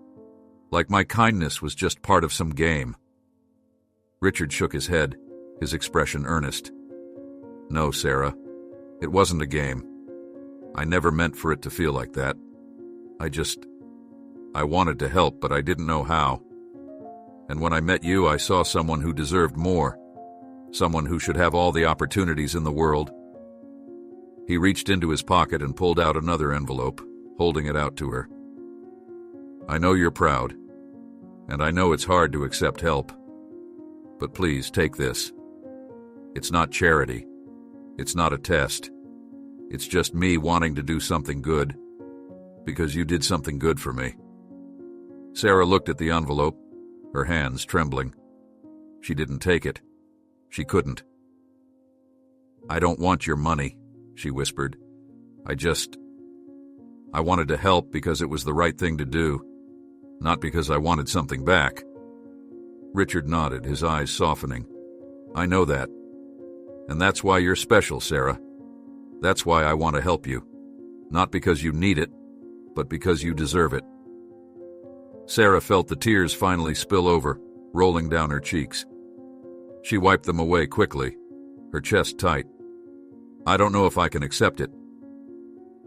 Like my kindness was just part of some game. Richard shook his head, his expression earnest. No, Sarah, it wasn't a game. I never meant for it to feel like that. I wanted to help, but I didn't know how. And when I met you, I saw someone who deserved more. Someone who should have all the opportunities in the world. He reached into his pocket and pulled out another envelope, holding it out to her. I know you're proud, and I know it's hard to accept help. But please take this. It's not charity. It's not a test. It's just me wanting to do something good, because you did something good for me. Sarah looked at the envelope, her hands trembling. She didn't take it. She couldn't. I don't want your money, she whispered. I wanted to help because it was the right thing to do, not because I wanted something back. Richard nodded, his eyes softening. I know that. And that's why you're special, Sarah. That's why I want to help you. Not because you need it, but because you deserve it. Sarah felt the tears finally spill over, rolling down her cheeks. She wiped them away quickly, her chest tight. I don't know if I can accept it.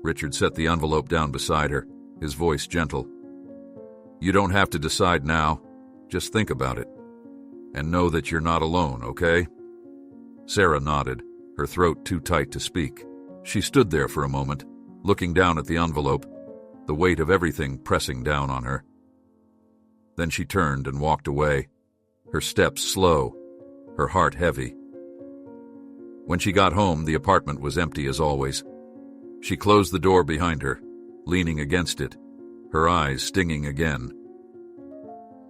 Richard set the envelope down beside her, his voice gentle. You don't have to decide now. Just think about it. And know that you're not alone, okay? Sarah nodded, her throat too tight to speak. She stood there for a moment, looking down at the envelope, the weight of everything pressing down on her. Then she turned and walked away, her steps slow, her heart heavy. When she got home, the apartment was empty as always. She closed the door behind her, leaning against it, her eyes stinging again.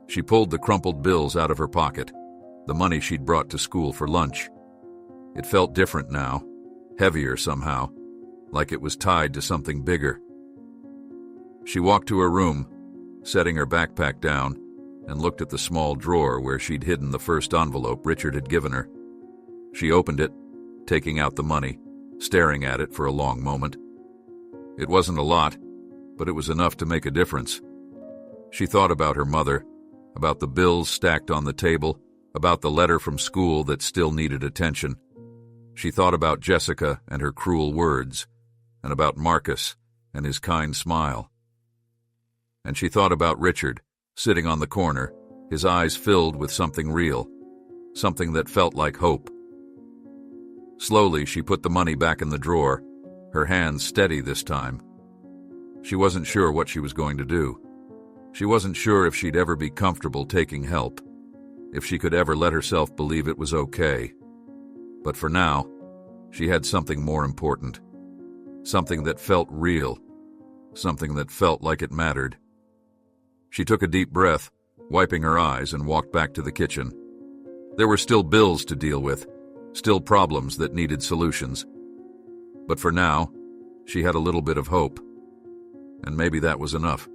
She pulled the crumpled bills out of her pocket, the money she'd brought to school for lunch. It felt different now, heavier somehow, like it was tied to something bigger. She walked to her room, setting her backpack down, and looked at the small drawer where she'd hidden the first envelope Richard had given her. She opened it, taking out the money, staring at it for a long moment. It wasn't a lot, but it was enough to make a difference. She thought about her mother, about the bills stacked on the table, about the letter from school that still needed attention. She thought about Jessica and her cruel words, and about Marcus and his kind smile. And she thought about Richard, sitting on the corner, his eyes filled with something real, something that felt like hope. Slowly, she put the money back in the drawer, her hands steady this time. She wasn't sure what she was going to do. She wasn't sure if she'd ever be comfortable taking help, if she could ever let herself believe it was okay. But for now, she had something more important. Something that felt real. Something that felt like it mattered. She took a deep breath, wiping her eyes, and walked back to the kitchen. There were still bills to deal with, still problems that needed solutions. But for now, she had a little bit of hope. And maybe that was enough.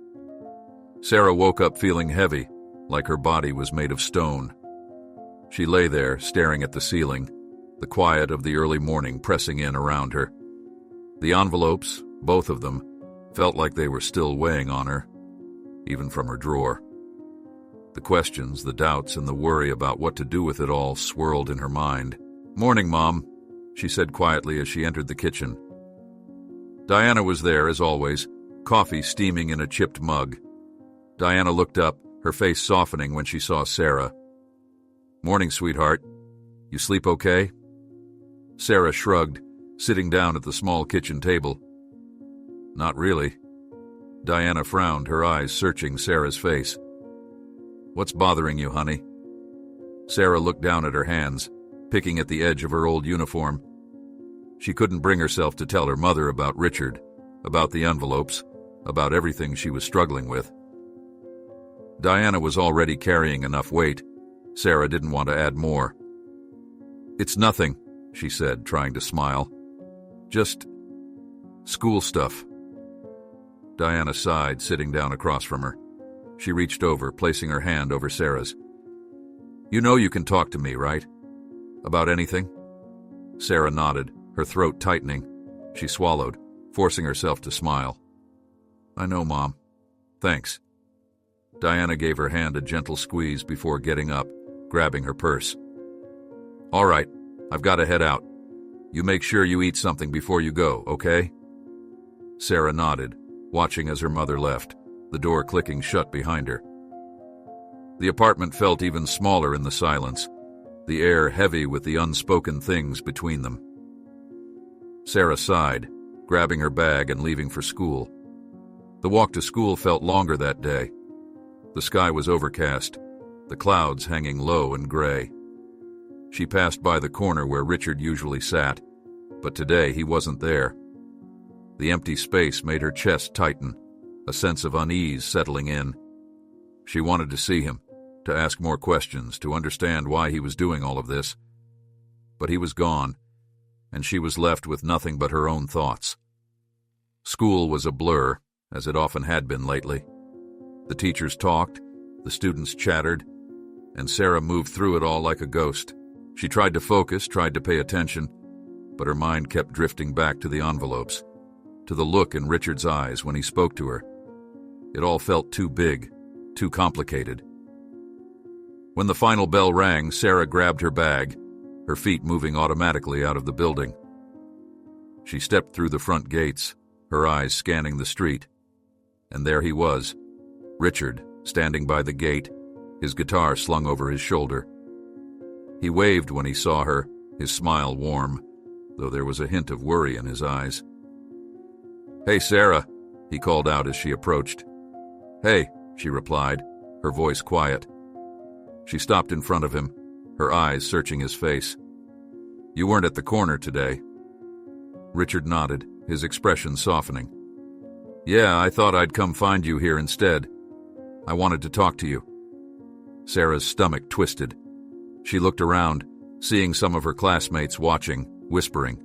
Sarah woke up feeling heavy, like her body was made of stone. She lay there, staring at the ceiling, the quiet of the early morning pressing in around her. The envelopes, both of them, felt like they were still weighing on her, even from her drawer. The questions, the doubts, and the worry about what to do with it all swirled in her mind. "Morning, Mom," she said quietly as she entered the kitchen. Diana was there, as always, coffee steaming in a chipped mug. Diana looked up, her face softening when she saw Sarah. "Morning, sweetheart. You sleep okay?" Sarah shrugged, sitting down at the small kitchen table. "Not really." Diana frowned, her eyes searching Sarah's face. "What's bothering you, honey?" Sarah looked down at her hands, picking at the edge of her old uniform. She couldn't bring herself to tell her mother about Richard, about the envelopes, about everything she was struggling with. Diana was already carrying enough weight. Sarah didn't want to add more. "It's nothing," she said, trying to smile. "Just school stuff." Diana sighed, sitting down across from her. She reached over, placing her hand over Sarah's. "You know you can talk to me, right? About anything?" Sarah nodded, her throat tightening. She swallowed, forcing herself to smile. "I know, Mom. Thanks." Diana gave her hand a gentle squeeze before getting up, grabbing her purse. "All right, I've got to head out. You make sure you eat something before you go, okay?" Sarah nodded, watching as her mother left, the door clicking shut behind her. The apartment felt even smaller in the silence, the air heavy with the unspoken things between them. Sarah sighed, grabbing her bag and leaving for school. The walk to school felt longer that day. The sky was overcast, the clouds hanging low and gray. She passed by the corner where Richard usually sat, but today he wasn't there. The empty space made her chest tighten, a sense of unease settling in. She wanted to see him, to ask more questions, to understand why he was doing all of this. But he was gone, and she was left with nothing but her own thoughts. School was a blur, as it often had been lately. The teachers talked, the students chattered, and Sarah moved through it all like a ghost. She tried to focus, tried to pay attention, but her mind kept drifting back to the envelopes, to the look in Richard's eyes when he spoke to her. It all felt too big, too complicated. When the final bell rang, Sarah grabbed her bag, her feet moving automatically out of the building. She stepped through the front gates, her eyes scanning the street. And there he was, Richard, standing by the gate, his guitar slung over his shoulder. He waved when he saw her, his smile warm, though there was a hint of worry in his eyes. "Hey, Sarah," he called out as she approached. "Hey," she replied, her voice quiet. She stopped in front of him, her eyes searching his face. "You weren't at the corner today." Richard nodded, his expression softening. "Yeah, I thought I'd come find you here instead. I wanted to talk to you." Sarah's stomach twisted. She looked around, seeing some of her classmates watching, whispering.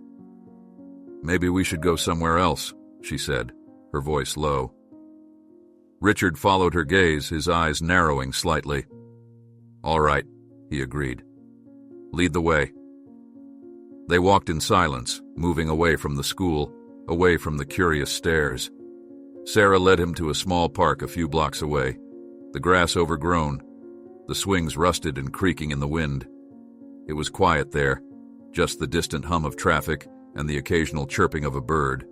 "Maybe we should go somewhere else," she said, her voice low. Richard followed her gaze, his eyes narrowing slightly. "All right," he agreed. "Lead the way." They walked in silence, moving away from the school, away from the curious stares. Sarah led him to a small park a few blocks away, the grass overgrown, the swings rusted and creaking in the wind. It was quiet there, just the distant hum of traffic and the occasional chirping of a bird.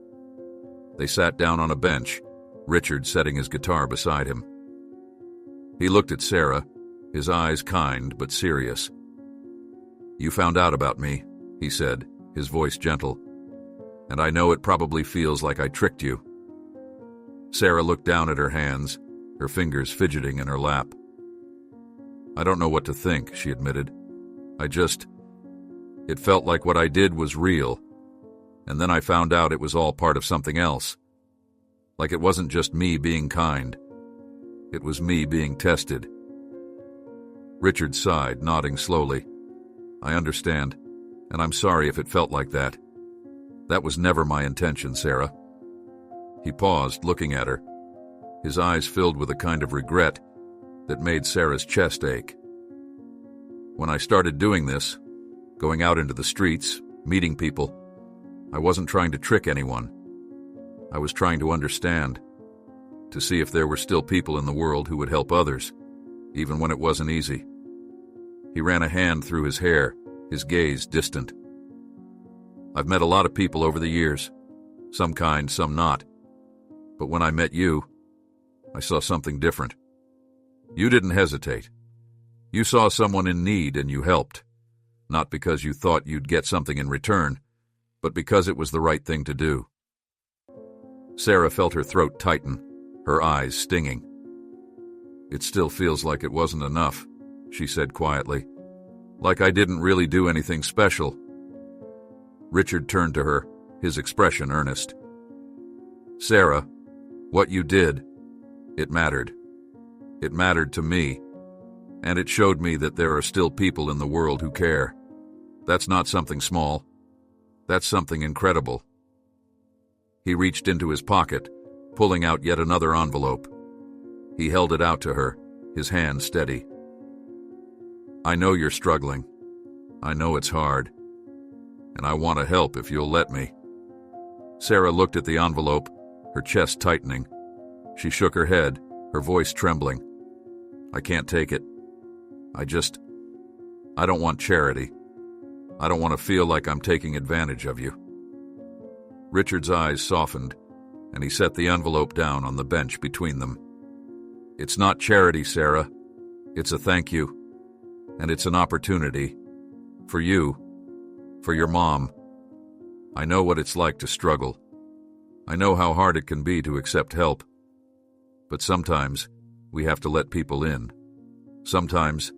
They sat down on a bench, Richard setting his guitar beside him. He looked at Sarah, his eyes kind but serious. "You found out about me," he said, his voice gentle. "And I know it probably feels like I tricked you." Sarah looked down at her hands, her fingers fidgeting in her lap. "I don't know what to think," she admitted. It felt like what I did was real, and then I found out it was all part of something else. Like it wasn't just me being kind. It was me being tested, Richard sighed, nodding slowly. I understand, and I'm sorry if it felt like that. That was never my intention, Sarah. He paused, looking at her, his eyes filled with a kind of regret that made Sarah's chest ache. When I started doing this, going out into the streets, meeting people, I wasn't trying to trick anyone. I was trying to understand, to see if there were still people in the world who would help others, even when it wasn't easy. He ran a hand through his hair, his gaze distant. I've met a lot of people over the years, some kind, some not. But when I met you, I saw something different. You didn't hesitate. You saw someone in need and you helped, not because you thought you'd get something in return, but because it was the right thing to do. Sarah felt her throat tighten, her eyes stinging. It still feels like it wasn't enough, she said quietly, like I didn't really do anything special. Richard turned to her, his expression earnest. Sarah, what you did, it mattered. It mattered to me, and it showed me that there are still people in the world who care. That's not something small. That's something incredible. He reached into his pocket, pulling out yet another envelope. He held it out to her, his hand steady. I know you're struggling. I know it's hard. And I want to help if you'll let me. Sarah looked at the envelope, her chest tightening. She shook her head, her voice trembling. I can't take it. I don't want charity. I don't want to feel like I'm taking advantage of you. Richard's eyes softened, and he set the envelope down on the bench between them. It's not charity, Sarah. It's a thank you. And it's an opportunity. For you. For your mom. I know what it's like to struggle. I know how hard it can be to accept help. But sometimes we have to let people in. Sometimes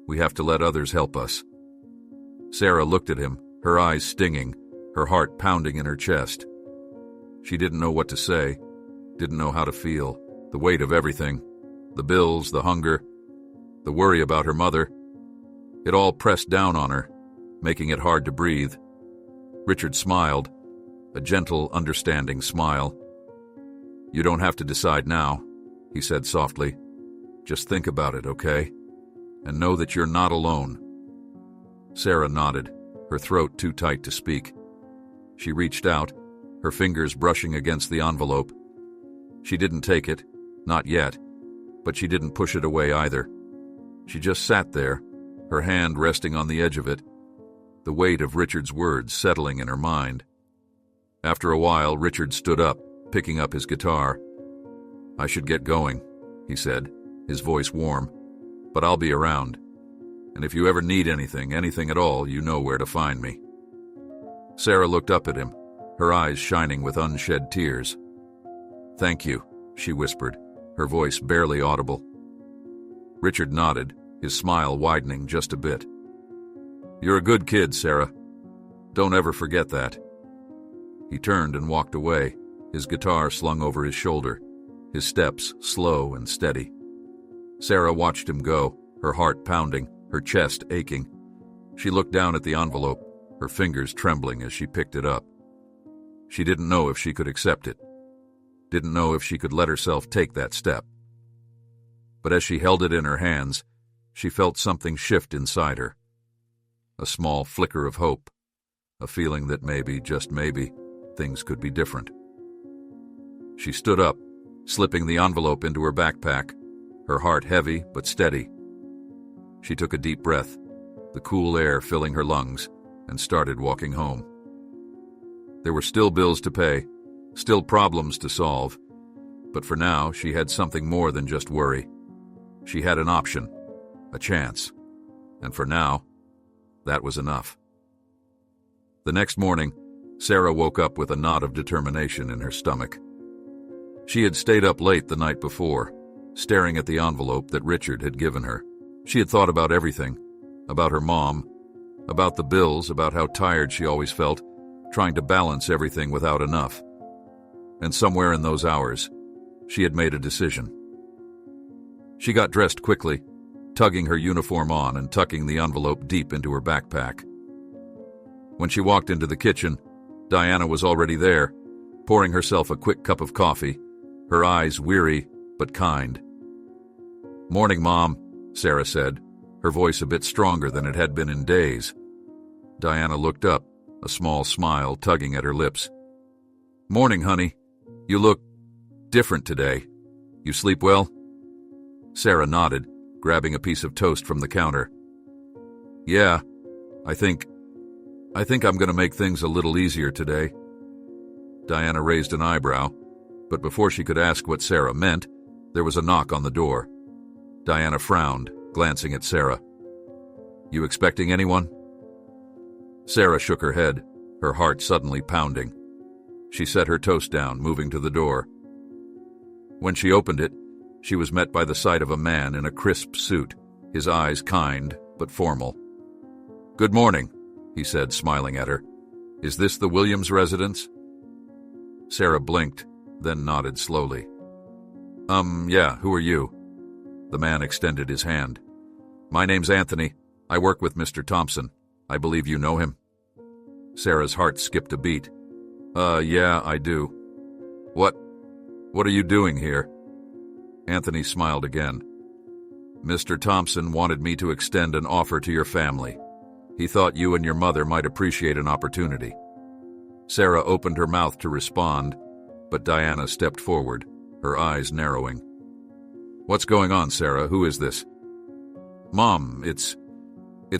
we have to let others help us. Sarah looked at him, her eyes stinging, her heart pounding in her chest. She didn't know what to say, didn't know how to feel, the weight of everything, the bills, the hunger, the worry about her mother. It all pressed down on her, making it hard to breathe. Richard smiled, a gentle, understanding smile. You don't have to decide now, he said softly. Just think about it, okay? And know that you're not alone. Sarah nodded, her throat too tight to speak. She reached out, her fingers brushing against the envelope. She didn't take it, not yet, but she didn't push it away either. She just sat there, her hand resting on the edge of it, the weight of Richard's words settling in her mind. After a while, Richard stood up, picking up his guitar. I should get going, he said, his voice warm, but I'll be around. And if you ever need anything at all, you know where to find me. Sarah looked up at him, her eyes shining with unshed tears. Thank you, she whispered, her voice barely audible. Richard nodded, his smile widening just a bit. You're a good kid, Sarah. Don't ever forget that. He turned and walked away, his guitar slung over his shoulder, his steps slow and steady. Sarah watched him go, her heart pounding, her chest aching. She looked down at the envelope, her fingers trembling as she picked it up. She didn't know if she could accept it, didn't know if she could let herself take that step. But as she held it in her hands, she felt something shift inside her. A small flicker of hope, a feeling that maybe, just maybe, things could be different. She stood up, slipping the envelope into her backpack, her heart heavy but steady. She took a deep breath, the cool air filling her lungs, and started walking home. There were still bills to pay, still problems to solve, but for now she had something more than just worry. She had an option, a chance, and for now, that was enough. The next morning, Sarah woke up with a knot of determination in her stomach. She had stayed up late the night before, staring at the envelope that Richard had given her. She had thought about everything, about her mom, about the bills, about how tired she always felt, trying to balance everything without enough. And somewhere in those hours, she had made a decision. She got dressed quickly, tugging her uniform on and tucking the envelope deep into her backpack. When she walked into the kitchen, Diana was already there, pouring herself a quick cup of coffee, her eyes weary but kind. "Morning, Mom," Sarah said, her voice a bit stronger than it had been in days. Diana looked up, a small smile tugging at her lips. "Morning, honey. You look different today. You sleep well?" Sarah nodded, grabbing a piece of toast from the counter. "Yeah, I think I'm going to make things a little easier today." Diana raised an eyebrow, but before she could ask what Sarah meant, there was a knock on the door. Diana frowned, glancing at Sarah. "You expecting anyone?" Sarah shook her head, her heart suddenly pounding. She set her toast down, moving to the door. When she opened it, she was met by the sight of a man in a crisp suit, his eyes kind but formal. "Good morning," he said, smiling at her. "Is this the Williams residence?" Sarah blinked, then nodded slowly. Yeah, who are you?" The man extended his hand. "My name's Anthony. I work with Mr. Thompson. I believe you know him." Sarah's heart skipped a beat. Yeah, I do." What are you doing here?" Anthony smiled again. "Mr. Thompson wanted me to extend an offer to your family. He thought you and your mother might appreciate an opportunity." Sarah opened her mouth to respond, but Diana stepped forward, her eyes narrowing. "What's going on, Sarah? Who is this?" "Mom, it's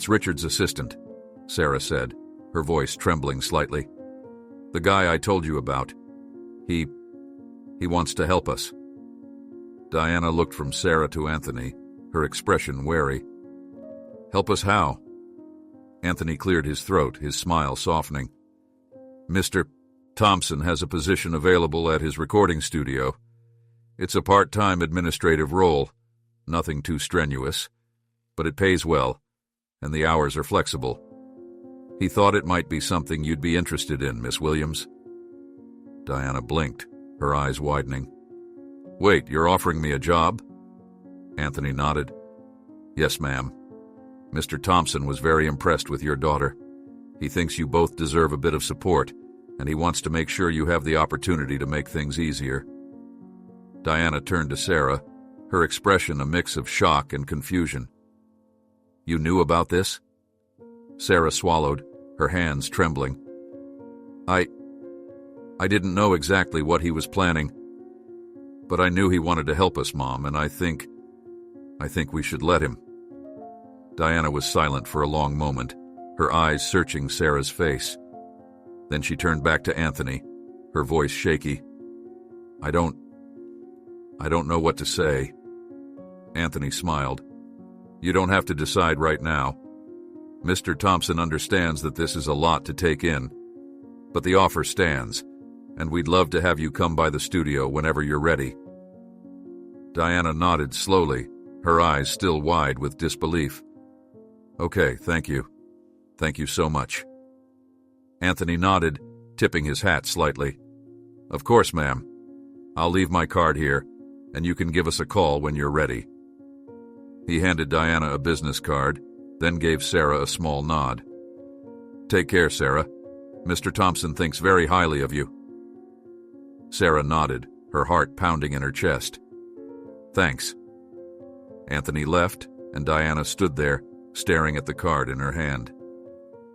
Richard's assistant," Sarah said, her voice trembling slightly. "The guy I told you about. He wants to help us." Diana looked from Sarah to Anthony, her expression wary. "Help us how?" Anthony cleared his throat, his smile softening. "Mr. Thompson has a position available at his recording studio. It's a part-time administrative role, nothing too strenuous, but it pays well, and the hours are flexible. He thought it might be something you'd be interested in, Miss Williams." Diana blinked, her eyes widening. "Wait, you're offering me a job?" Anthony nodded. "Yes, ma'am. Mr. Thompson was very impressed with your daughter. He thinks you both deserve a bit of support, and he wants to make sure you have the opportunity to make things easier." Diana turned to Sarah, her expression a mix of shock and confusion. "You knew about this?" Sarah swallowed, her hands trembling. I didn't know exactly what he was planning, but I knew he wanted to help us, Mom, and I think we should let him." Diana was silent for a long moment, her eyes searching Sarah's face. Then she turned back to Anthony, her voice shaky. I don't know what to say." Anthony smiled. "You don't have to decide right now. Mr. Thompson understands that this is a lot to take in, but the offer stands, and we'd love to have you come by the studio whenever you're ready." Diana nodded slowly, her eyes still wide with disbelief. "Okay, thank you. Thank you so much." Anthony nodded, tipping his hat slightly. "Of course, ma'am. I'll leave my card here, and you can give us a call when you're ready." He handed Diana a business card, then gave Sarah a small nod. "Take care, Sarah. Mr. Thompson thinks very highly of you." Sarah nodded, her heart pounding in her chest. "Thanks." Anthony left, and Diana stood there, staring at the card in her hand.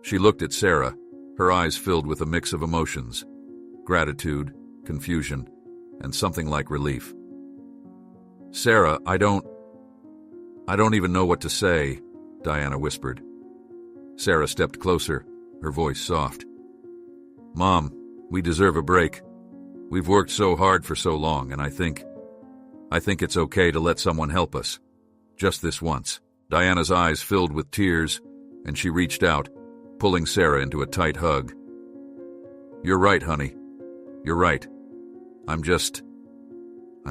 She looked at Sarah, her eyes filled with a mix of emotions: gratitude, confusion, and something like relief. "Sarah, I don't even know what to say," Diana whispered. Sarah stepped closer, her voice soft. "Mom, we deserve a break. We've worked so hard for so long, and I think it's okay to let someone help us. Just this once." Diana's eyes filled with tears, and she reached out, pulling Sarah into a tight hug. "You're right, honey. You're right. I'm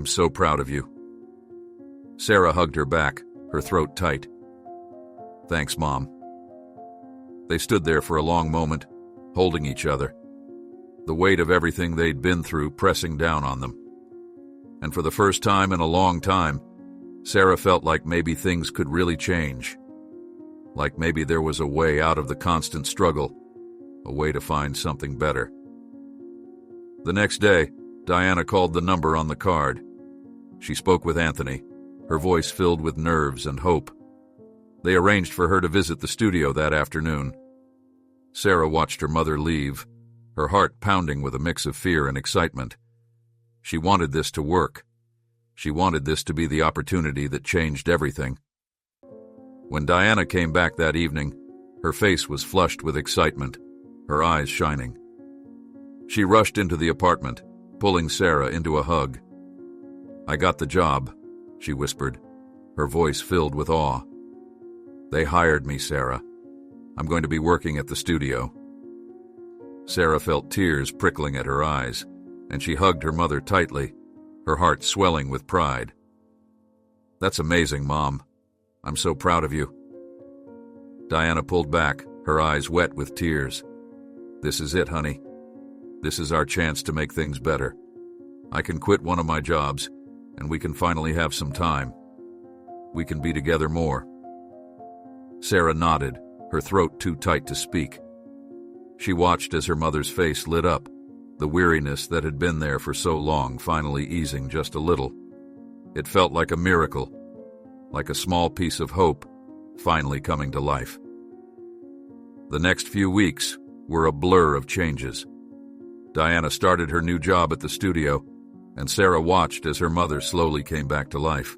so proud of you." Sarah hugged her back, her throat tight. "Thanks, Mom." They stood there for a long moment, holding each other, the weight of everything they'd been through pressing down on them. And for the first time in a long time, Sarah felt like maybe things could really change. Like maybe there was a way out of the constant struggle, a way to find something better. The next day, Diana called the number on the card. She spoke with Anthony, her voice filled with nerves and hope. They arranged for her to visit the studio that afternoon. Sarah watched her mother leave, her heart pounding with a mix of fear and excitement. She wanted this to work. She wanted this to be the opportunity that changed everything. When Diana came back that evening, her face was flushed with excitement, her eyes shining. She rushed into the apartment, pulling Sarah into a hug. "I got the job," she whispered, her voice filled with awe. "They hired me, Sarah. I'm going to be working at the studio." Sarah felt tears prickling at her eyes, and she hugged her mother tightly, her heart swelling with pride. "That's amazing, Mom. I'm so proud of you." Diana pulled back, her eyes wet with tears. "This is it, honey. This is our chance to make things better. I can quit one of my jobs, and we can finally have some time. We can be together more." Sarah nodded, her throat too tight to speak. She watched as her mother's face lit up, the weariness that had been there for so long finally easing just a little. It felt like a miracle, like a small piece of hope finally coming to life. The next few weeks were a blur of changes. Diana started her new job at the studio, and Sarah watched as her mother slowly came back to life.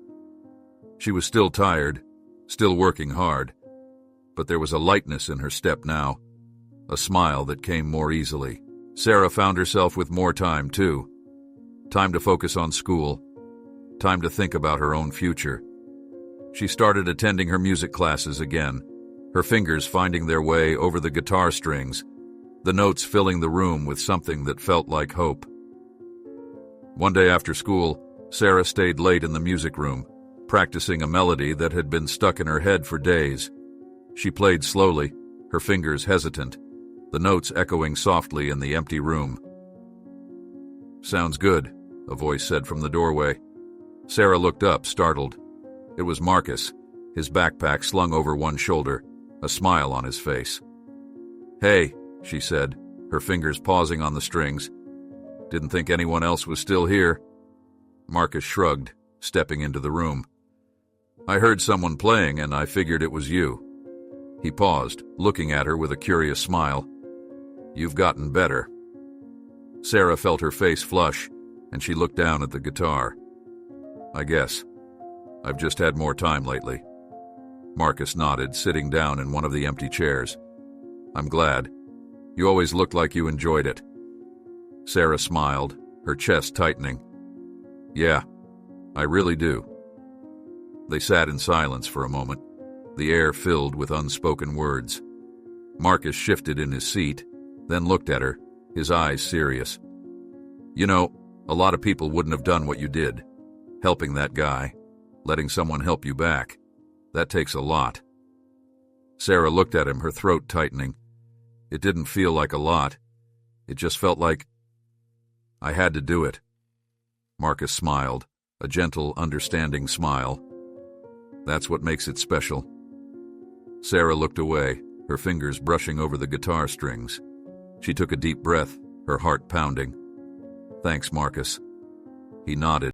She was still tired, still working hard, but there was a lightness in her step now, a smile that came more easily. Sarah found herself with more time, too. Time to focus on school, time to think about her own future. She started attending her music classes again, her fingers finding their way over the guitar strings, the notes filling the room with something that felt like hope. One day after school, Sarah stayed late in the music room, practicing a melody that had been stuck in her head for days. She played slowly, her fingers hesitant, the notes echoing softly in the empty room. "Sounds good," a voice said from the doorway. Sarah looked up, startled. It was Marcus, his backpack slung over one shoulder, a smile on his face. "Hey," she said, her fingers pausing on the strings. "Didn't think anyone else was still here." Marcus shrugged, stepping into the room. "I heard someone playing and I figured it was you." He paused, looking at her with a curious smile. "You've gotten better." Sarah felt her face flush, and she looked down at the guitar. "I guess. I've just had more time lately." Marcus nodded, sitting down in one of the empty chairs. "I'm glad. You always looked like you enjoyed it." Sarah smiled, her chest tightening. "Yeah, I really do." They sat in silence for a moment, the air filled with unspoken words. Marcus shifted in his seat, then looked at her, his eyes serious. "You know, a lot of people wouldn't have done what you did. Helping that guy, letting someone help you back. That takes a lot." Sarah looked at him, her throat tightening. It didn't feel like a lot. It just felt like I had to do it. Marcus smiled, a gentle, understanding smile. "That's what makes it special." Sarah looked away, her fingers brushing over the guitar strings. She took a deep breath, her heart pounding. "Thanks, Marcus." He nodded.